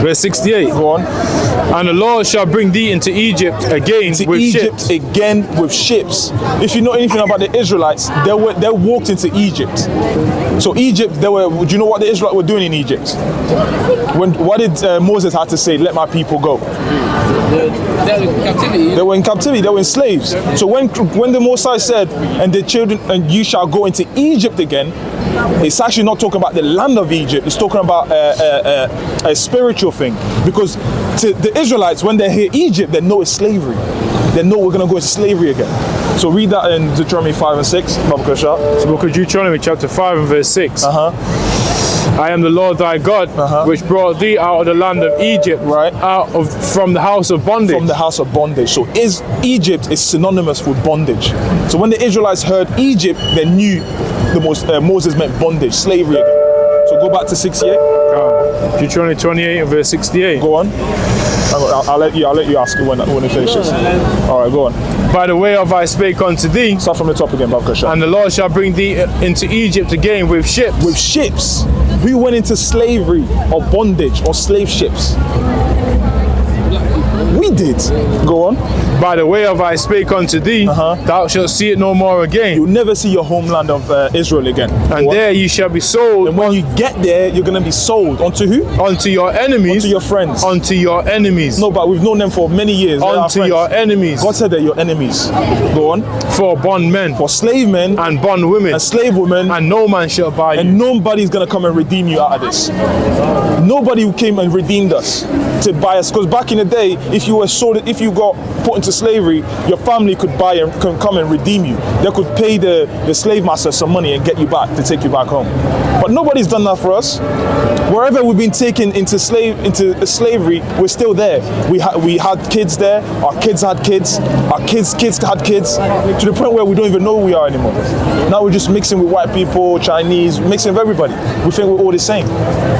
Verse 68. Go on. And the Lord shall bring thee into Egypt again To with Egypt ships. again with ships. If you know anything about the Israelites, they walked into Egypt. So Egypt, do you know what the Israelites were doing in Egypt? What did Moses have to say? Let my people go. They're in captivity. They were in captivity. They were in slaves. So when the Mosai said, "And the children, and you shall go into Egypt again," it's actually not talking about the land of Egypt. It's talking about a spiritual thing. Because to the Israelites, when they hear Egypt, they know it's slavery. They know we're going to go into slavery again. So read that in Deuteronomy 5 and 6. The book of Deuteronomy chapter 5 and verse 6. I am the Lord thy God, which brought thee out of the land of Egypt, Right. from the house of bondage. From the house of bondage. So Egypt is synonymous with bondage. So when the Israelites heard Egypt, they knew Moses meant bondage, slavery again. So go back to 68. Deuteronomy 28 and verse 68. Go on. I'll let you ask it when it finishes. All right, go on. By the way of I spake unto thee, Start from the top again, Babkasha. and the Lord shall bring thee into Egypt again with ships. With ships, who went into slavery or bondage or slave ships? We did. Go on. By the way of I spake unto thee, thou shalt see it no more again. You'll never see your homeland of Israel again. And there ye shall be sold. And when you get there, you're going to be sold. Unto who? Unto your enemies. Unto your friends. Unto your enemies. No, but we've known them for many years. Unto your enemies. God said they're your enemies. Go on. For bondmen. For slave men. And bondwomen. And slave women. And no man shall buy you. And nobody's going to come and redeem you out of this. Nobody who came and redeemed us to buy us. Because back in the day, if you were sold, if you got put into slavery, your family could buy and come and redeem you. They could pay the slave master some money and get you back, to take you back home. But nobody's done that for us. Wherever we've been taken into slavery, we're still there. We had kids there. Our kids had kids. Our kids had kids. To the point where we don't even know who we are anymore. Now we're just mixing with white people, Chinese, mixing with everybody. We think we're all the same.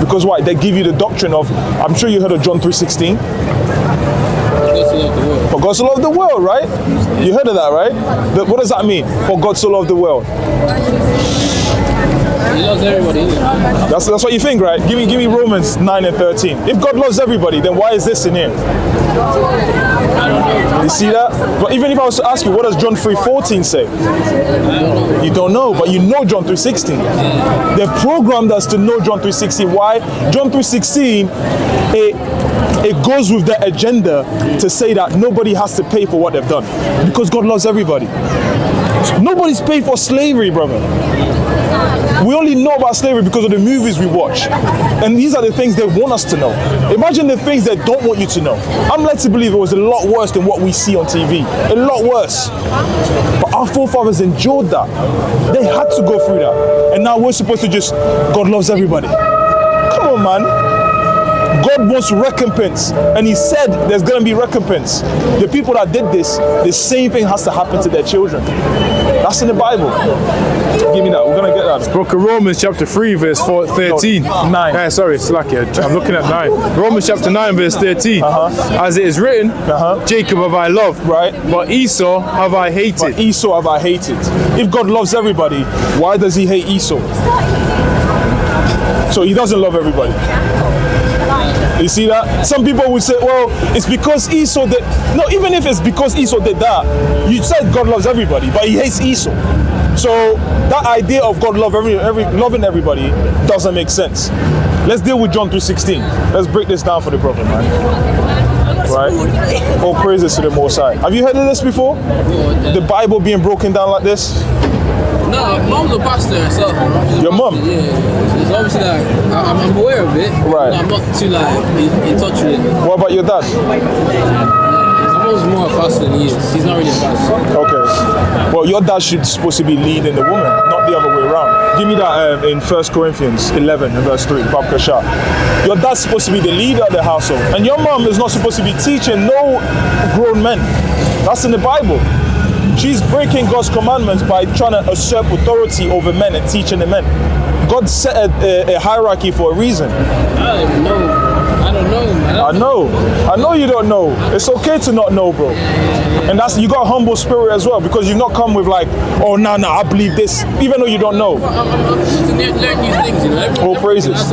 Because why? They give you the doctrine of, I'm sure you heard of John 3:16. For God so loved the world, right? You heard of that, right? What does that mean? For God so loved the world. He loves everybody, isn't it? That's what you think, right? Give me Romans 9 and 13. If God loves everybody, then why is this in here? You see that? But even if I was to ask you, what does John 3:14 say? You don't know, but you know John 3:16. They programmed us to know John 3:16. Why? John 3:16, it goes with the agenda to say that nobody has to pay for what they've done. Because God loves everybody. Nobody's paid for slavery, brother. We only know about slavery because of the movies we watch. And these are the things they want us to know. Imagine the things they don't want you to know. I'm led to believe it was a lot worse than what we see on TV. A lot worse. But our forefathers endured that. They had to go through that. And now we're supposed to just, God loves everybody. Come on, man. God wants recompense, and he said there's going to be recompense. The people that did this, the same thing has to happen to their children. That's in the Bible. Give me that. We're going to get that. Book of Romans chapter 3 verse 13. No, 9. Sorry, slack it. I'm looking at 9. Romans chapter 9 verse 13. As it is written, Jacob have I loved, right? But Esau have I hated. But Esau have I hated. If God loves everybody, why does he hate Esau? So he doesn't love everybody. You see that? Some people would say, well, it's because Esau did. No, even if it's because Esau did that, you said God loves everybody, but he hates Esau. So that idea of God loving everybody doesn't make sense. Let's deal with John 3:16. Let's break this down for the brother, man. Right? All praises to the Most High. Have you heard of this before? The Bible being broken down like this? No, mom's a pastor herself. Your mum? Yeah. It's obviously like, I'm aware of it. Right. I'm not too like in touch with it. What about your dad? Mom's more a pastor than he is. He's not really a pastor. Okay. Well, your dad should supposed to be leading the woman, not the other way around. Give me that in 1 Corinthians 11 and verse 3. Babka Shah. Your dad's supposed to be the leader of the household. And your mum is not supposed to be teaching no grown men. That's in the Bible. She's breaking God's commandments by trying to usurp authority over men and teaching the men. God set a hierarchy for a reason. I don't even know. I don't know, man. I know you don't know. It's okay to not know, bro. And you got a humble spirit as well, because you've not come with like, oh, nah, I believe this, even though you don't know. I'm to learn new things, you know. All praises.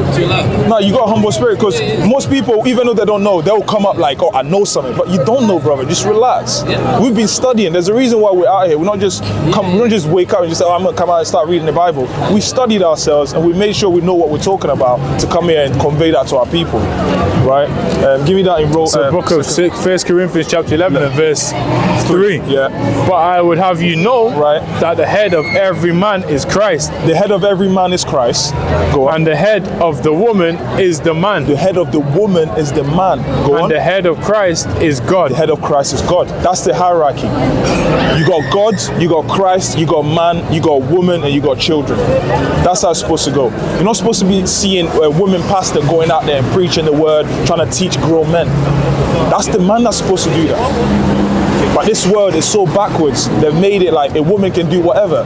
No, you got a humble spirit, because most people, even though they don't know, they'll come up like, oh, I know something, but you don't know, brother. Just relax. Yeah. We've been studying. There's a reason why we're out here. We're not just we don't just wake up and just say, oh, I'm gonna come out and start reading the Bible. We studied ourselves and we made sure we know what we're talking about to come here and convey that to our people. Right? Give me that in Romans. So book of 1 Corinthians chapter 11 and verse 3. Yeah. But I would have you know, right, that the head of every man is Christ. The head of every man is Christ. Go on. And the head of the woman is the man. The head of the woman is the man. Go on. And the head of Christ is God. The head of Christ is God. That's the hierarchy. You got God, you got Christ, you got man, you got woman, and you got children. That's how it's supposed to go. You're not supposed to be seeing a woman pastor going out there and preaching the word, trying to teach grown men. That's the man that's supposed to do that. But this world is so backwards. They've made it like a woman can do whatever.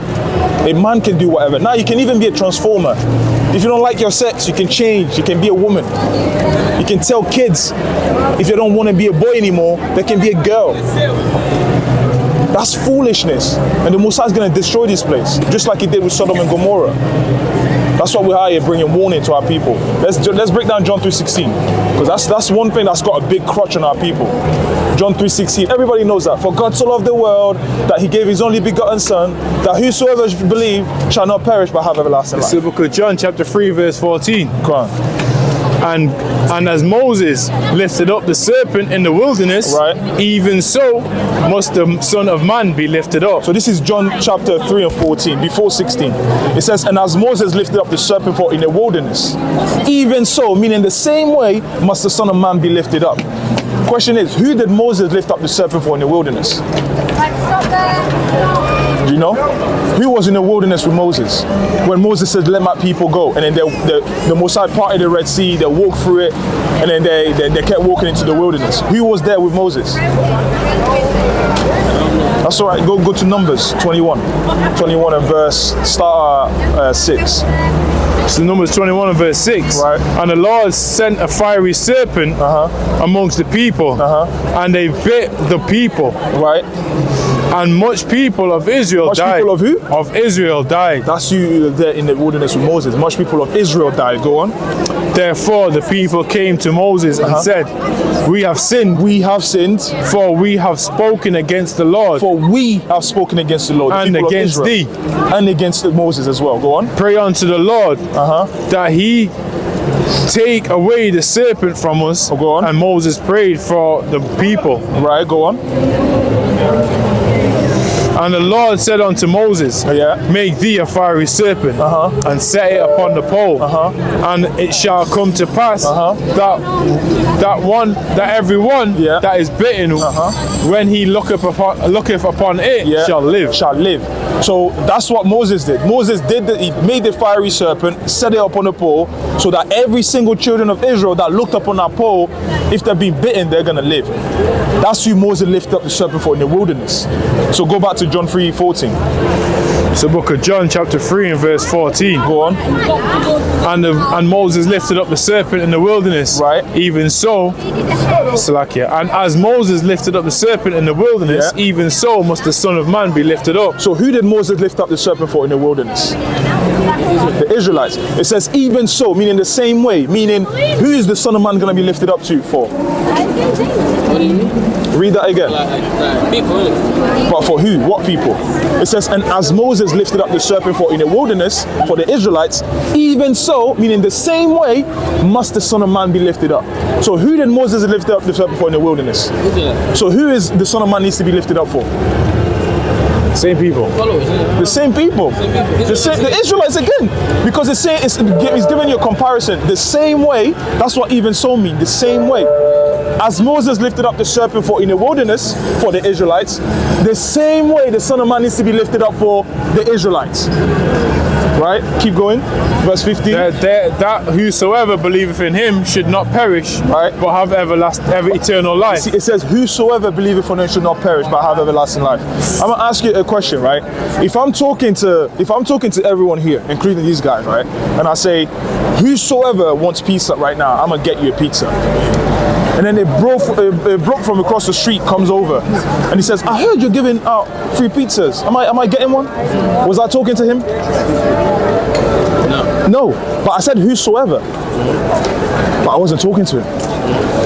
A man can do whatever. Now you can even be a transformer. If you don't like your sex, you can change. You can be a woman. You can tell kids, if they don't want to be a boy anymore, they can be a girl. That's foolishness. And the Messiah is going to destroy this place, just like he did with Sodom and Gomorrah. That's what we're here bringing warning to our people. Let's break down John 3:16. Because that's one thing that's got a big crutch on our people. John 3:16, everybody knows that. For God so loved the world that he gave his only begotten son, that whosoever should believe shall not perish but have everlasting It's life. the book of John chapter 3 verse 14. Go on. And as Moses lifted up the serpent in the wilderness, Right. even so must the Son of Man be lifted up. So this is John chapter 3 and 14, before 16. It says, and as Moses lifted up the serpent in the wilderness, even so, meaning the same way, must the Son of Man be lifted up. Question is, who did Moses lift up the serpent for in the wilderness? Do you know? Who was in the wilderness with Moses? When Moses said, let my people go. And then the Mosai parted the Red Sea, they walked through it, and then they kept walking into the wilderness. Who was there with Moses? That's all right, go to Numbers 21. 21 and verse, start 6. So Numbers 21 and verse 6. Right. And the Lord sent a fiery serpent amongst the people, and they bit the people. Right? And much people of Israel Much died. people of who? Of Israel died. That's you there in the wilderness with Moses. Much people of Israel died. Go on. Therefore the people came to Moses and said, we have sinned. We have sinned. For we have spoken against the Lord. For we have spoken against the Lord. The And people of against Israel. thee. And against Moses as well. Go on. Pray unto the Lord that he take away the serpent from us. Oh, go on. And Moses prayed for the people. Right, go on. And the Lord said unto Moses, Yeah. make thee a fiery serpent, and set it upon the pole, and it shall come to pass that everyone Yeah. that is bitten, when he looketh upon it, shall live. Shall live. So that's what Moses did. Moses he made the fiery serpent, set it up on the pole, so that every single children of Israel that looked up on that pole, if they've been bitten, they're gonna live. That's who Moses lifted up the serpent for in the wilderness. So go back to John 3:14. It's the book of John chapter 3 and verse 14. Go on. And Moses lifted up the serpent in the wilderness. Right. Even so, Salakia. And as Moses lifted up the serpent in the wilderness, Yeah. even so must the Son of Man be lifted up. So who did Moses lift up the serpent for in the wilderness? The Israelites. It says even so, meaning the same way. Meaning, who is the Son of Man going to be lifted up to for? What do you mean? Read that again. Like people, innit? But for who? What people? It says, and as Moses lifted up the serpent for in the wilderness for the Israelites, even so, meaning the same way, must the Son of Man be lifted up. So who did Moses lift up the serpent for in the wilderness? Who did that? So who is the Son of Man needs to be lifted up for? Same people. Followers, innit? The same people. The Israelites again. Because it's saying it's giving you a comparison. The same way, that's what even so mean. The same way. As Moses lifted up the serpent for in the wilderness for the Israelites, the same way the Son of Man needs to be lifted up for the Israelites. Right? Keep going. Verse 15. That whosoever believeth in him should not perish, Right. but have eternal life. See, it says, whosoever believeth on him should not perish but have everlasting life. I'm gonna ask you a question, right? If I'm talking to everyone here, including these guys, right? And I say, whosoever wants pizza right now, I'm gonna get you a pizza. And then a bro from across the street comes over and he says, I heard you're giving out free pizzas. Am I getting one? Was I talking to him? No, but I said whosoever. But I wasn't talking to him.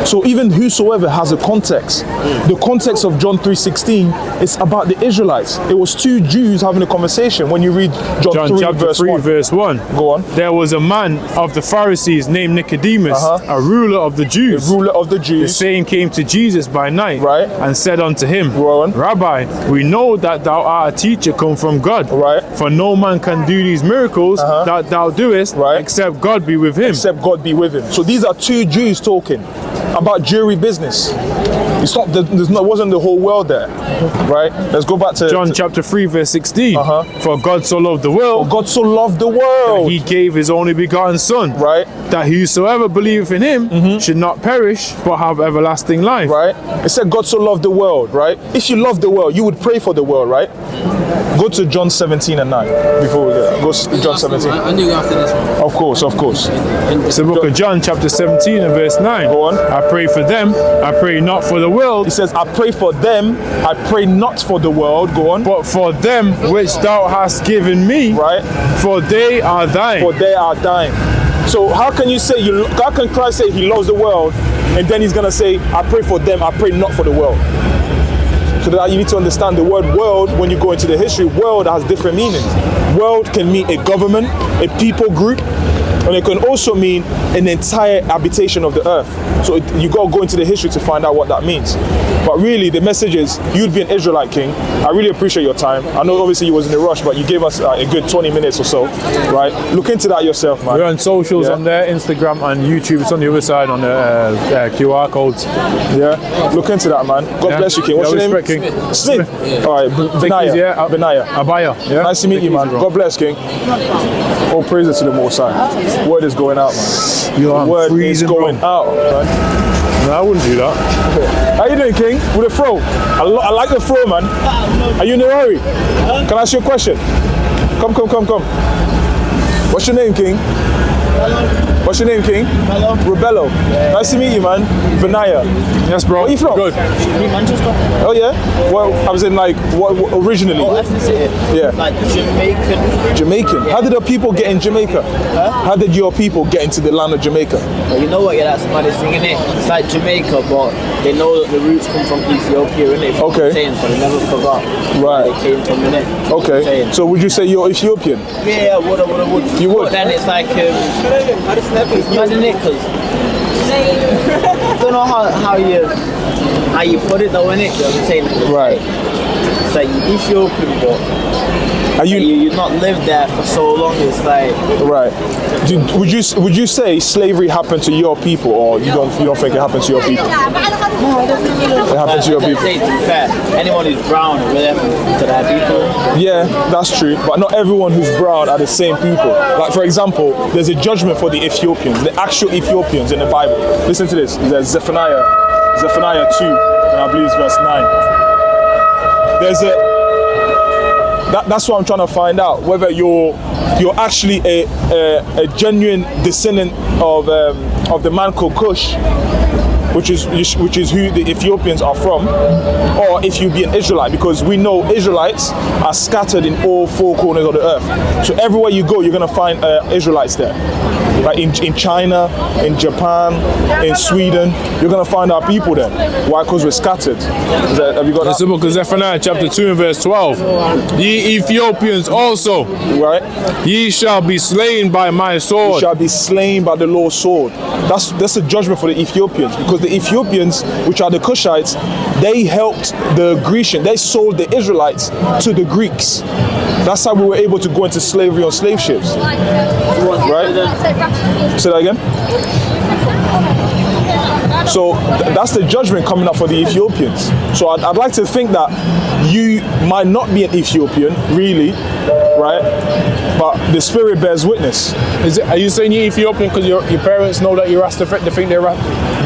So even whosoever has a context. The context of John 3:16 is about the Israelites. It was two Jews having a conversation when you read John 3 chapter verse 3 1. verse 1. Go on. There was a man of the Pharisees named Nicodemus, a ruler of the Jews. The ruler of the The Jews. same came to Jesus by night, Right. and said unto him, Go on. Rabbi, we know that thou art a teacher come from God. Right. For no man can do these miracles that thou doest, Right. except God be with him. Except God be with him. So these are two Jews talking about jury business. It's not. Wasn't the whole world there, right? Let's go back to John chapter 3 verse 16. For God so loved the world, God so loved the world, he gave his only begotten Son, right? that whosoever believeth in him should not perish, but have everlasting life. Right? It said God so loved the world, right? If you love the world, you would pray for the world, right? Go to John 17 and 9 before we go to John 17. I knew after this one. Of course, of course. It's the book of John chapter 17 and verse 9. Go on. I pray for them, I pray not for the world, He says, I pray for them, I pray not for the world. Go on. but for them which thou hast given me, Right? for they are thine. For they are thine. So how can you say how can Christ say he loves the world and then he's gonna say, I pray for them, I pray not for the world? So that you need to understand the word world. When you go into the history, world has different meanings. World can mean a government, a people group, and it can also mean an entire habitation of the earth. So you got to go into the history to find out what that means. But really, the message is, you'd be an Israelite king. I really appreciate your time. I know obviously you was in a rush, but you gave us a good 20 minutes or so, right? Look into that yourself, man. We're on socials on there, Instagram and YouTube. It's on the other side on the QR codes. Yeah, look into that, man. God bless you, king. What's your name? King. Smith. All right, Benaya. Benaya. Abaya. Yeah. Nice to meet you, man. God bless, king. All praises to the Most High. Word is going out, man. Yo, I'm Word is freezing, going out, man. No, I wouldn't do that. How you doing, king? With a throw. I like the throw, man. Are you in a hurry? Can I ask you a question? Come. What's your name, king? What's your name, king? Rebello. Nice to meet you, man. Benaya. Yes, bro. Where are you from? Good. Manchester. Oh, yeah? Well, I was in like, what originally? Oh, ethnicity. Yeah. Like Jamaican. Jamaican. How did the people get in Jamaica? How did your people get into the land of Jamaica? Well, you know what? Yeah, that's the maddest thing, innit? It's like Jamaica, but they know that the roots come from Ethiopia, innit? Okay. So they never forgot where they came from, innit? Okay. So would you say you're Ethiopian? Yeah, I would. You would? But then it's like, it's mad, innit? Because I don't know how you put it though, innit? You know what I'm saying? Right. It's like you're Ethiopian, but Are you've not lived there for so long. It's like right. Would you say slavery happened to your people, or you don't think it happened to your people? It happened to your people. To be fair, anyone who's brown, it really happens to their people. Yeah, that's true. But not everyone who's brown are the same people. Like for example, there's a judgment for the Ethiopians, the actual Ethiopians in the Bible. Listen to this. There's Zephaniah 2, and I believe it's verse 9. There's that's what I'm trying to find out, whether you're actually a genuine descendant of the man called Cush, which is who the Ethiopians are from, or if you be an Israelite, because we know Israelites are scattered in all four corners of the earth. So everywhere you go, you're gonna find Israelites there. Like in China, in Japan, in Sweden, you're gonna find our people there. Why? Because we're scattered. Have you got that? It's the book of Zephaniah, chapter 2 and verse 12. Ye Ethiopians also, right? Ye shall be slain by my sword. You shall be slain by the Lord's sword. That's a judgment for the Ethiopians, because the Ethiopians, which are the Cushites, they helped the Grecian. They sold the Israelites to the Greeks. That's how we were able to go into slavery on slave ships. Right? Say that again. So that's the judgment coming up for the Ethiopians. So I'd like to think that you might not be an Ethiopian, really, right? But the Spirit bears witness. Are you saying you're Ethiopian because your parents know that you're Rastafarian? They think they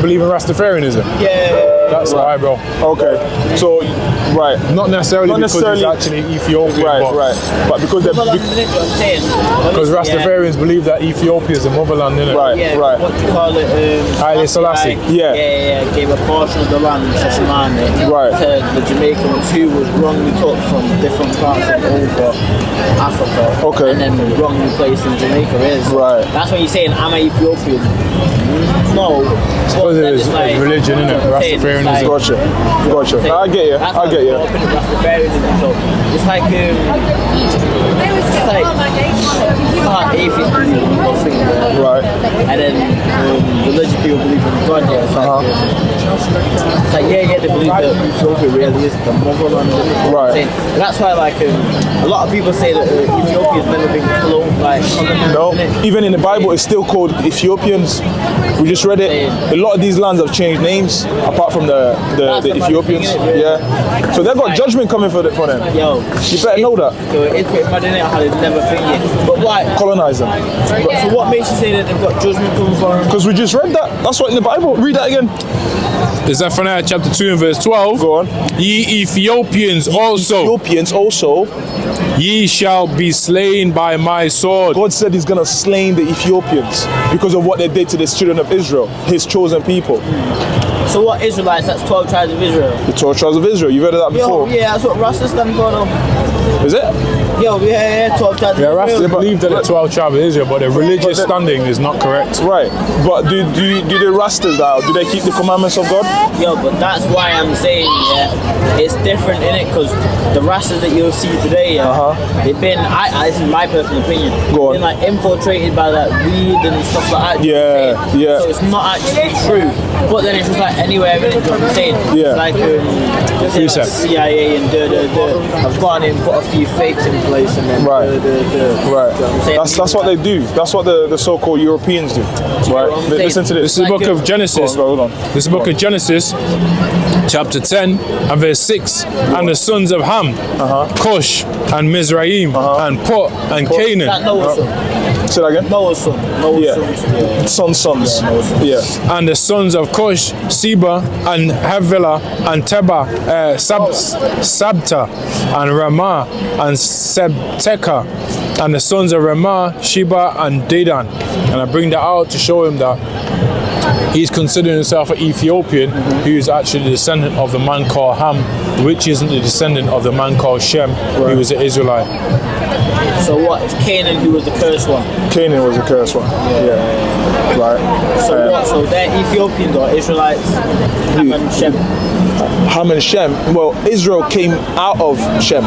believe in Rastafarianism? Yeah. That's right, bro. Okay. So, right. Not necessarily because it's actually Ethiopian. Right. But because they're... Because Rastafarians believe that Ethiopia is a motherland, innit? Right, yeah, right. What do you call it? Haile Selassie. Yeah. Yeah, gave a portion of the land, Shashamane, Right. to the Jamaicans who was wrongly took from different parts of over Africa. Okay. And then wrongly placed in Jamaica, really. So Right. that's when you're saying, am I Ethiopian? No. Because it is religion, innit? Rastafarianism. Gotcha. I get you. I get you. Rastafarianism. So it's like atheism, nothing there. Right. And then religious people believe in God. Yeah, it's like yeah, they believe that Ethiopia really is the motherland. Right. And that's why a lot of people say that Ethiopia's never been colonized. No, even in the Bible, it's still called Ethiopians. We just read it. A lot of these lands have changed names, apart from the Ethiopians. Yeah. So they've got judgment coming for them. Yo, You better know that. Yo, it's pretty mad, innit, how they never think it. But why? Colonize them. So what makes you say that they've got judgment coming for them? Because we just read that. That's what in the Bible. Read that again. Is Zephaniah chapter 2 and verse 12? Go on. Ye Ethiopians also. Ethiopians also. Ye shall be slain by my sword. God said he's going to slay the Ethiopians because of what they did to the children of Israel, his chosen people. So what Israelites? That's 12 tribes of Israel. The 12 tribes of Israel. You've heard of that before? Yeah, that's what Rasta stand for though. Is it? Yo, yeah, 12 tribes. Yeah, Rasta believe that the 12 tribes of Israel, but their religious standing is not correct. Right, but do the Rastas do they keep the commandments of God? Yo, but that's why I'm saying, yeah, it's different in it because the Rastas that you'll see today, yeah, they've been, this is my personal opinion, Go on. been like infiltrated by like weed and stuff like that. Yeah, yeah. So it's not actually true. But then it's just like anywhere in it, you know what I'm saying? Yeah. It's like, like CIA and I've gone in, put a few fakes in place and then Right. You know Right. what I'm saying? That's what they do. That's what the so-called Europeans do. Right. Listen to this. This is the book of Genesis. Hold on. This is the book of Genesis, chapter 10 and verse 6. And the sons of Ham, Cush and Mizraim and Put and That Canaan. Noah's son. Say that again. Noah's son. Yeah. Sons. Yeah. And the sons of Cush, Seba and Havilah and Teba, Sabta and Ramah and Sebteka. And the sons of Ramah, Sheba and Dedan. And I bring that out to show him that he's considering himself an Ethiopian who is actually the descendant of the man called Ham, which isn't the descendant of the man called Shem, who was an Israelite. So what? It's Canaan who was the cursed one. Canaan was the cursed one. Yeah. Right. So what? So they're Ethiopians or Israelites? Ham and Shem. Ham and Shem. Well, Israel came out of Shem.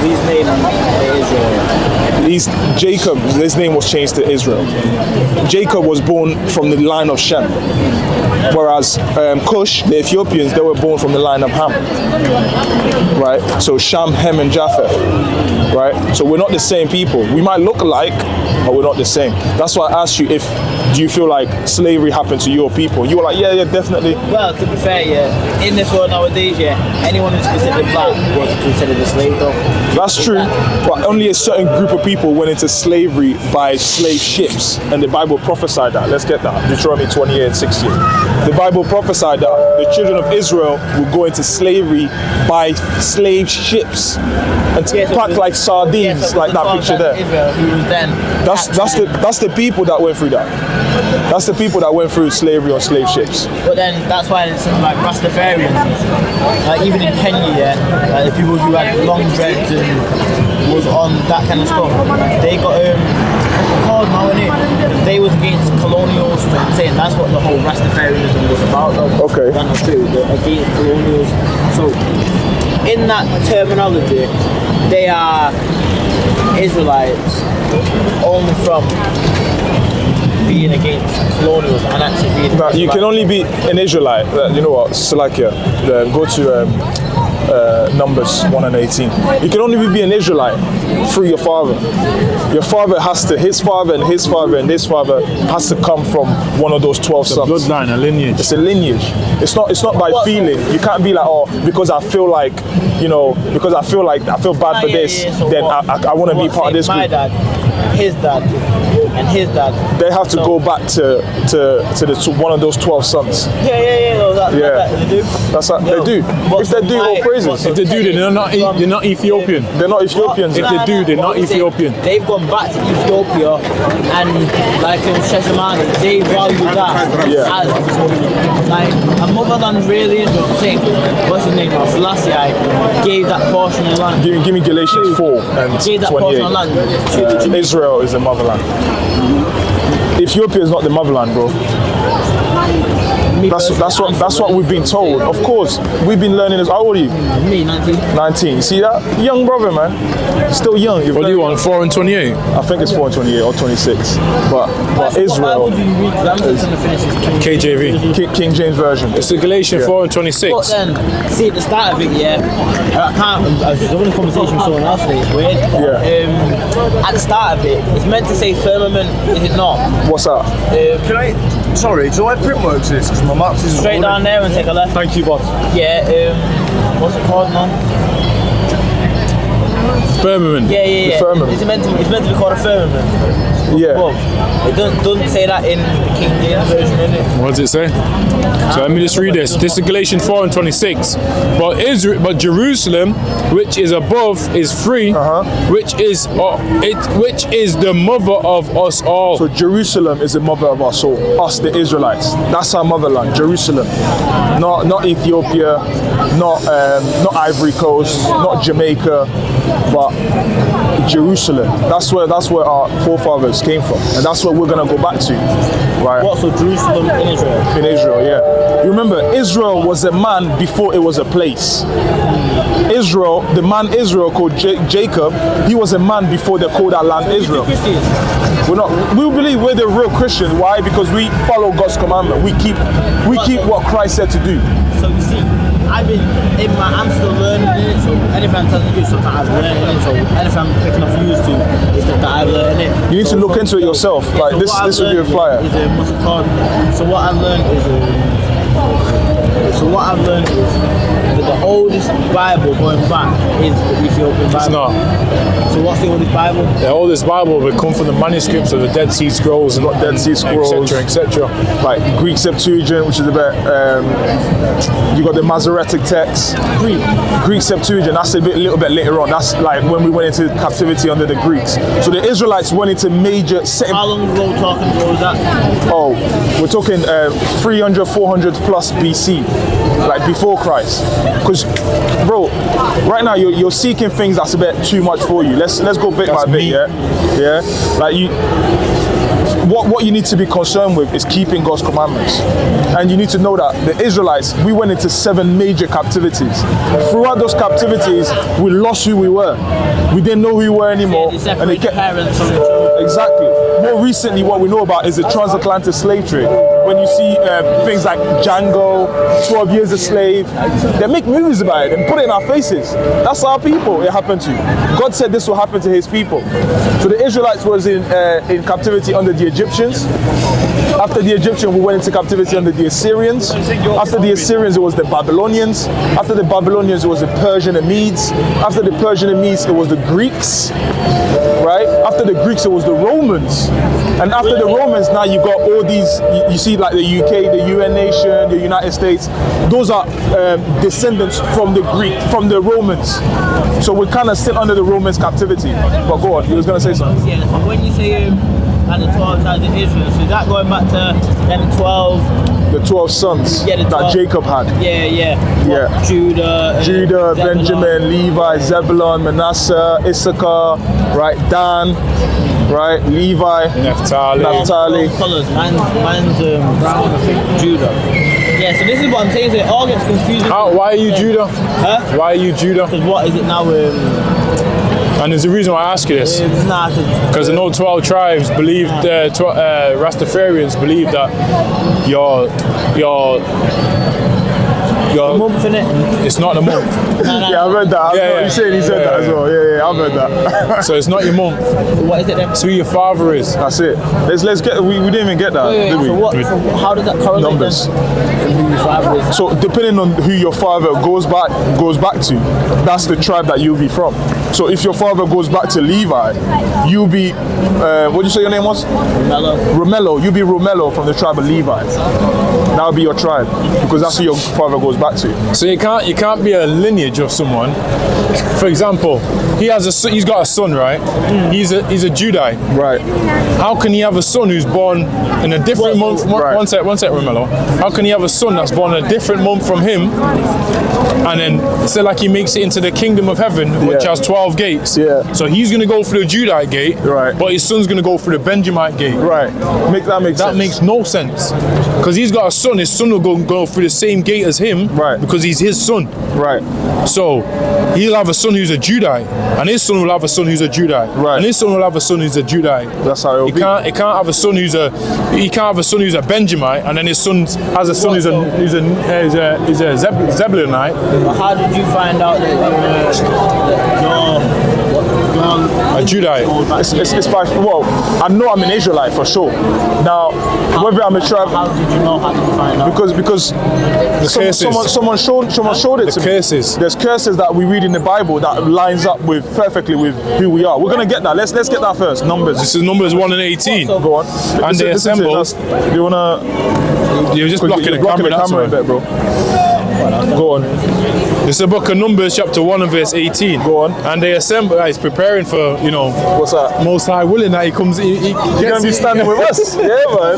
These names are Israel. Jacob, his name was changed to Israel. Jacob was born from the line of Shem. Whereas Cush, the Ethiopians, they were born from the line of Ham. Right? So Shem, Hem, and Japheth. Right? So we're not the same people. We might look alike, but we're not the same. That's why I asked you do you feel like slavery happened to your people? You were like, yeah, definitely. Well, to be fair, yeah, in this world nowadays, yeah, anyone who's considered black was considered a slave though. That's true, but only a certain group of people went into slavery by slave ships, and the Bible prophesied that. Let's get that. Deuteronomy 28:16. The Bible prophesied that the children of Israel will go into slavery by slave ships and packed like sardines, like that picture there. Israel, who was then That's the people that went through that. That's the people that went through slavery on slave ships. But then that's why it's like Rastafarians, like even in Kenya, yeah, like the people who had long dreads and was on that kind of stuff, they got what's it called now, innit? They was against colonials. So I'm saying that's what the whole Rastafarianism was about. Though. Okay. That's true. They're against colonials. So in that terminology, they are Israelites only from being against colonials and actually being. Now, you can only be an Israelite. You know what? Salakia. Go to Numbers 1 and 18. You can only be an Israelite through your father. Your father has to, his father and his father and his father has to come from one of those 12 sons. Bloodline, a lineage. It's a lineage. It's not by feeling. You can't be like, oh, because I feel like, because I feel bad for this, So then I want to be part of this my group. dad, his dad, and his dad. They have to go back to one of those 12 sons. Yeah. They do. That's what they do. If they do, all praises. If they do, then they're not Ethiopian. They're not Ethiopians. If they do, they're not Ethiopian. They've gone back to Ethiopia and like in Sheshemani, they value that as like a motherland really is what I'm saying. What's his name? Selassie gave that portion of land. Give me Galatians 4 and Gave that portion of 28. land to Israel is the motherland. Ethiopia is not the motherland, bro. That's what we've been told. Of course, we've been learning this. How old are you? Me, 19. 19. You see that? Young brother, man. Still young. What do you want, 4 and 28? I think it's 4 and 28 or 26. But What Israel, Bible do you read? 'Cause I'm just going to finish this. KJV. King James Version. It's the Galatians 4 and 26. But then, see at the start of it, I was just having a conversation with someone else today, it's weird. At the start of it, it's meant to say firmament, is it not? What's that? Sorry, do I print works this? Because my maps is Straight down there and take a left. Thank you, boss. Yeah, what's it called now? Firmament. Yeah. firmament. It's meant to be called a firmament. Yeah. Above. It doesn't say that in the King James version, innit? What does it say? So let me just read this. This is Galatians 4 and 26. But Jerusalem, which is above, is free, which is the mother of us all. So Jerusalem is the mother of us all. Us, the Israelites. That's our motherland. Jerusalem. Not Ethiopia. Not Ivory Coast. Not Jamaica. but Jerusalem. That's where our forefathers came from, and that's where we're gonna go back to, right? What, so Jerusalem in Israel? In Israel, yeah. You remember, Israel was a man before it was a place. Israel, the man Israel called Jacob, he was a man before they called that land Israel. We're not. We believe we're the real Christians. Why? Because we follow God's commandment. We keep what Christ said to do. So you see, I'm still learning it, so anything I'm telling you is something I've learned it, so anything I'm picking up news to is stuff that I've learned it. You need to look into it yourself. Like so this would be a flyer. So what I've learned is that the oldest Bible going back is the Ethiopian Bible. It's not. So what's the oldest Bible? The oldest Bible would come from the manuscripts of the Dead Sea Scrolls and Dead Sea Scrolls, etc. Like Greek Septuagint, which is a bit. You got the Masoretic text. Greek Septuagint. That's a little bit later on. That's like when we went into captivity under the Greeks. So the Israelites went into major. How long ago was that? Oh, we're talking 300, 400 plus BC, like before Christ. Because, bro, right now you're seeking things that's a bit too much for you. Let's go bit by bit, yeah. Like what you need to be concerned with is keeping God's commandments, and you need to know that the Israelites, we went into 7 major captivities. Throughout those captivities, we lost who we were. We didn't know who we were anymore, and they kept parents from the children. Exactly. More recently, what we know about is the transatlantic slave trade. When you see things like Django, 12 Years a Slave, they make movies about it and put it in our faces. That's our people it happened to. God said this will happen to his people. So the Israelites was in captivity under the Egyptians. After the Egyptians, we went into captivity under the Assyrians. After the Assyrians, it was the Babylonians. After the Babylonians, it was the Persian and Medes. After the Persian and Medes, it was the Greeks. Right? After the Greeks, it was the Romans. And after the Romans, now you got all these, you see like the UK, the UN nation, the United States, those are descendants from the Romans. So we kind of still under the Romans' captivity. But go on, you was going to say something. Yeah, so when you say and the 12 tribes of Israel, so is that going back to them 12? The 12 sons that Jacob had. Yeah. Judah, Zebulon. Benjamin, Levi, Zebulon, Manasseh, Issachar, right, Dan, right, Levi, Naphtali. Colours. Mine's brown, I think, Judah. Yeah, so this is what I'm saying, so it all gets confusing. Why are you Judah? Huh? Why are you Judah? Because what is it now? And there's a reason why I ask you this. Because the 12 tribes believed, Rastafarians believe that your month in it. It's not the month. Yeah, I've heard that. He said that as well. Yeah, I've heard that. So it's not your month. What is it then? It's who your father is. That's it. Let's get. We didn't even get that, did we? So how does that correlate? Numbers. Then who your father is? So depending on who your father goes back to, that's the tribe that you'll be from. So if your father goes back to Levi, you'll be. What did you say your name was? Romello. You'll be Romello from the tribe of Levi. That'll be your tribe because that's who your father goes back to. So you can't be a lineage of someone. For example, he's got a son, right? He's a Judite. Right. How can he have a son who's born in a different month? Right. One sec, Romello. How can he have a son that's born in a different month from him, and then say like he makes it into the kingdom of heaven, which has 12 gates? Yeah. So he's gonna go through the Judite gate, right? But his son's gonna go through the Benjamite gate, right? That makes no sense, because he's got a son. His son will go through the same gate as him, right? Because he's his son, right? So he'll have a son who's a Judite, and his son will have a son who's a Judite, right? And his son will have a son who's a Judite. That's how it'll be. He can't have a son who's a Benjamite, and then his son has a son who's a Zebulonite. How did you find out that you're a Judite? It's by, well, I know I'm an Israelite for sure. Now, whether I'm a tribe. How did you know? How did you find out? Because someone showed it to me. There's curses that we read in the Bible that lines up perfectly with who we are. We're gonna get that. Let's get that first. Numbers. This is Numbers 1 and 18. Go on. And they assemble. You wanna? You're just blocking the camera a bit, bro. Go on. This is the book of Numbers, chapter 1 and verse 18. Go on. And they assemble. He's preparing for, what's that? Most High willing that he comes. You're gonna be standing with us. Yeah, man.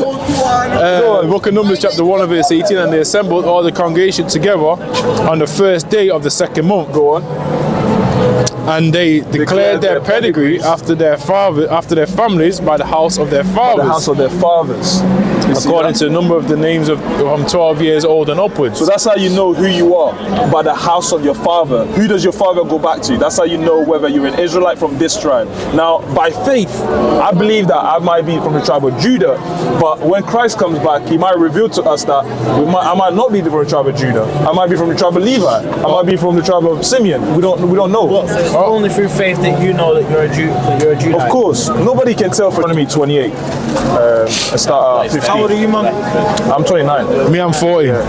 The book of Numbers, chapter 1 and verse 18. And they assembled all the congregation together on the first day of the second month. Go on. And they declared their pedigree after their families by the house of their fathers. The house of their fathers. According to the number of the names of from 12 years old and upwards. So that's how you know who you are, by the house of your father. Who does your father go back to? That's how you know whether you're an Israelite from this tribe. Now, by faith, I believe that I might be from the tribe of Judah, but when Christ comes back, he might reveal to us that I might not be from the tribe of Judah. I might be from the tribe of Levi. I might be from the tribe of Simeon. We don't know. So it's only through faith that you know that you're a Judahite. Of course, nobody can tell from me 28. I start at 15. How old are you, man? I'm 29. Me, I'm 40. Yeah.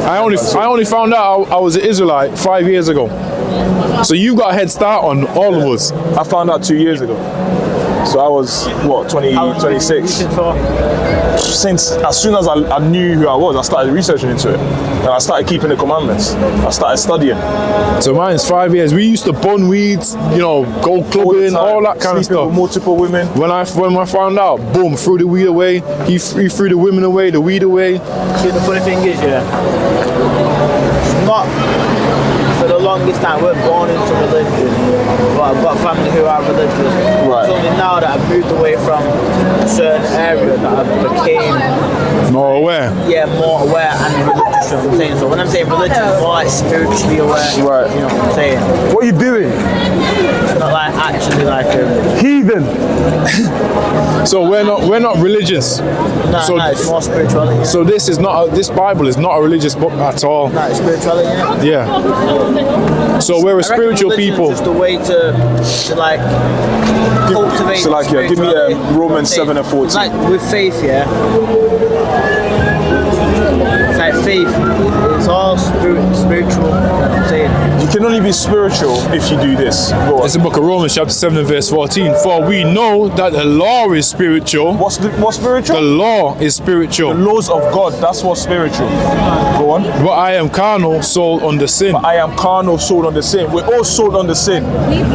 I only found out I was an Israelite 5 years ago. So you got a head start on all of us. I found out 2 years ago. So I was, what, 26? Since, as soon as I knew who I was, I started researching into it. And I started keeping the commandments. I started studying. So mine's 5 years. We used to bun weeds, you know, go clubbing, all that kind of stuff. With multiple women. When I found out, boom, threw the weed away. He threw the women away, the weed away. See, the funny thing is, yeah, it's not, for the longest time, we're born into religion, but I've got family who are religious. Right. It's only now that I've moved away from a certain area that I became more aware. Yeah, more aware and religious, you know what I'm saying? So when I'm saying religious, it's more like spiritually aware. Right. You know what I'm saying? What are you doing? It's not like actually like heathen. So we're not religious. No, it's more spirituality. So this Bible is not a religious book at all. No, it's spirituality. Yeah. So we're a spiritual people. Just a way to like cultivate. So like, yeah, give me Romans 7 and 14. Like with faith, yeah. It's like faith. It's all spiritual. You know what I'm saying? You can only be spiritual if you do this. It's the book of Romans chapter 7 and verse 14. For we know that the law is spiritual. What's spiritual? The law is spiritual. The laws of God, that's what's spiritual. Go on. But I am carnal, sold under sin. But I am carnal, sold under sin. We're all sold under sin,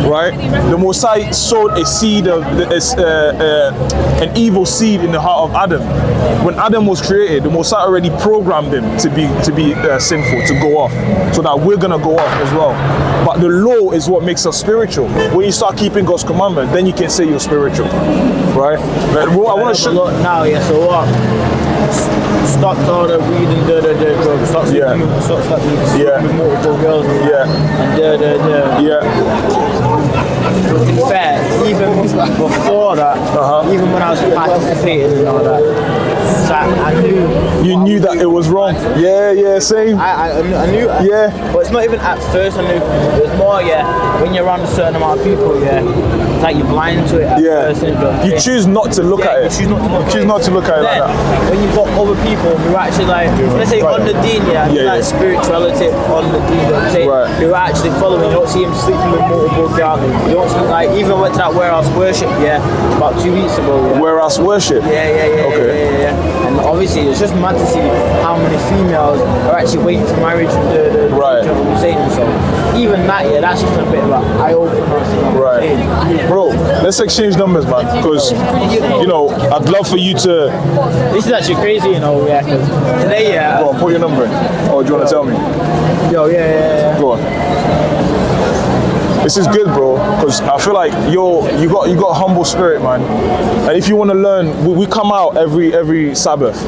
right? The Most High sowed a seed of an evil seed in the heart of Adam. When Adam was created, the Most High already programmed him to be sinful, to go off, so that we're gonna go off as well. But the law is what makes us spiritual. When you start keeping God's commandment, then you can say you're spiritual, right? But I want to show now. Yeah. So what? Stop all the weed and drugs. Stop sleeping with multiple girls. And to be fair, even before that, even when I was participating and all that, so I knew. You knew that it was wrong. Yeah, same. I knew. Yeah. But it's not even at first I knew. It was more, when you're around a certain amount of people, it's like you're blind to it at first. You choose not to look at it. You choose not to look at it like that. When you've got other people who are actually like, let's say on the deen, like spirituality on the deen, you know what I'm saying? Who are actually following. You don't see him sleeping with multiple girls. You don't see, like, even went to that warehouse worship, about 2 weeks ago. Warehouse worship? Yeah. And obviously, it's just mad to see how many females are actually waiting for marriage with right. You know what I'm saying? So even that, that's just a bit of an eye-opener. Right. Bro, let's exchange numbers, man, because, I'd love for you to... This is actually crazy, because today, Go on, put your number in. Or do you want to tell me? Yo, yeah. Go on. This is good, bro, because I feel like you got a humble spirit, man. And if you want to learn, we come out every Sabbath.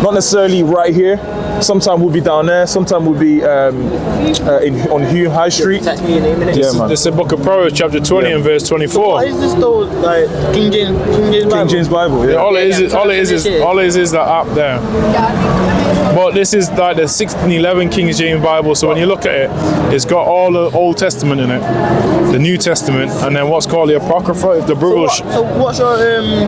Not necessarily right here. Sometimes we'll be down there. Sometimes we'll be on Hume High Street. Text me your name in it. Yeah, man. This is the book of Proverbs, chapter 20 and verse 24. So what is this though? Like King James Bible? Yeah. All it is that app there. But this is like the 1611 King James Bible. So when you look at it, it's got all the Old Testament in it, the New Testament, and then what's called the Apocrypha, the Brutal. So what's your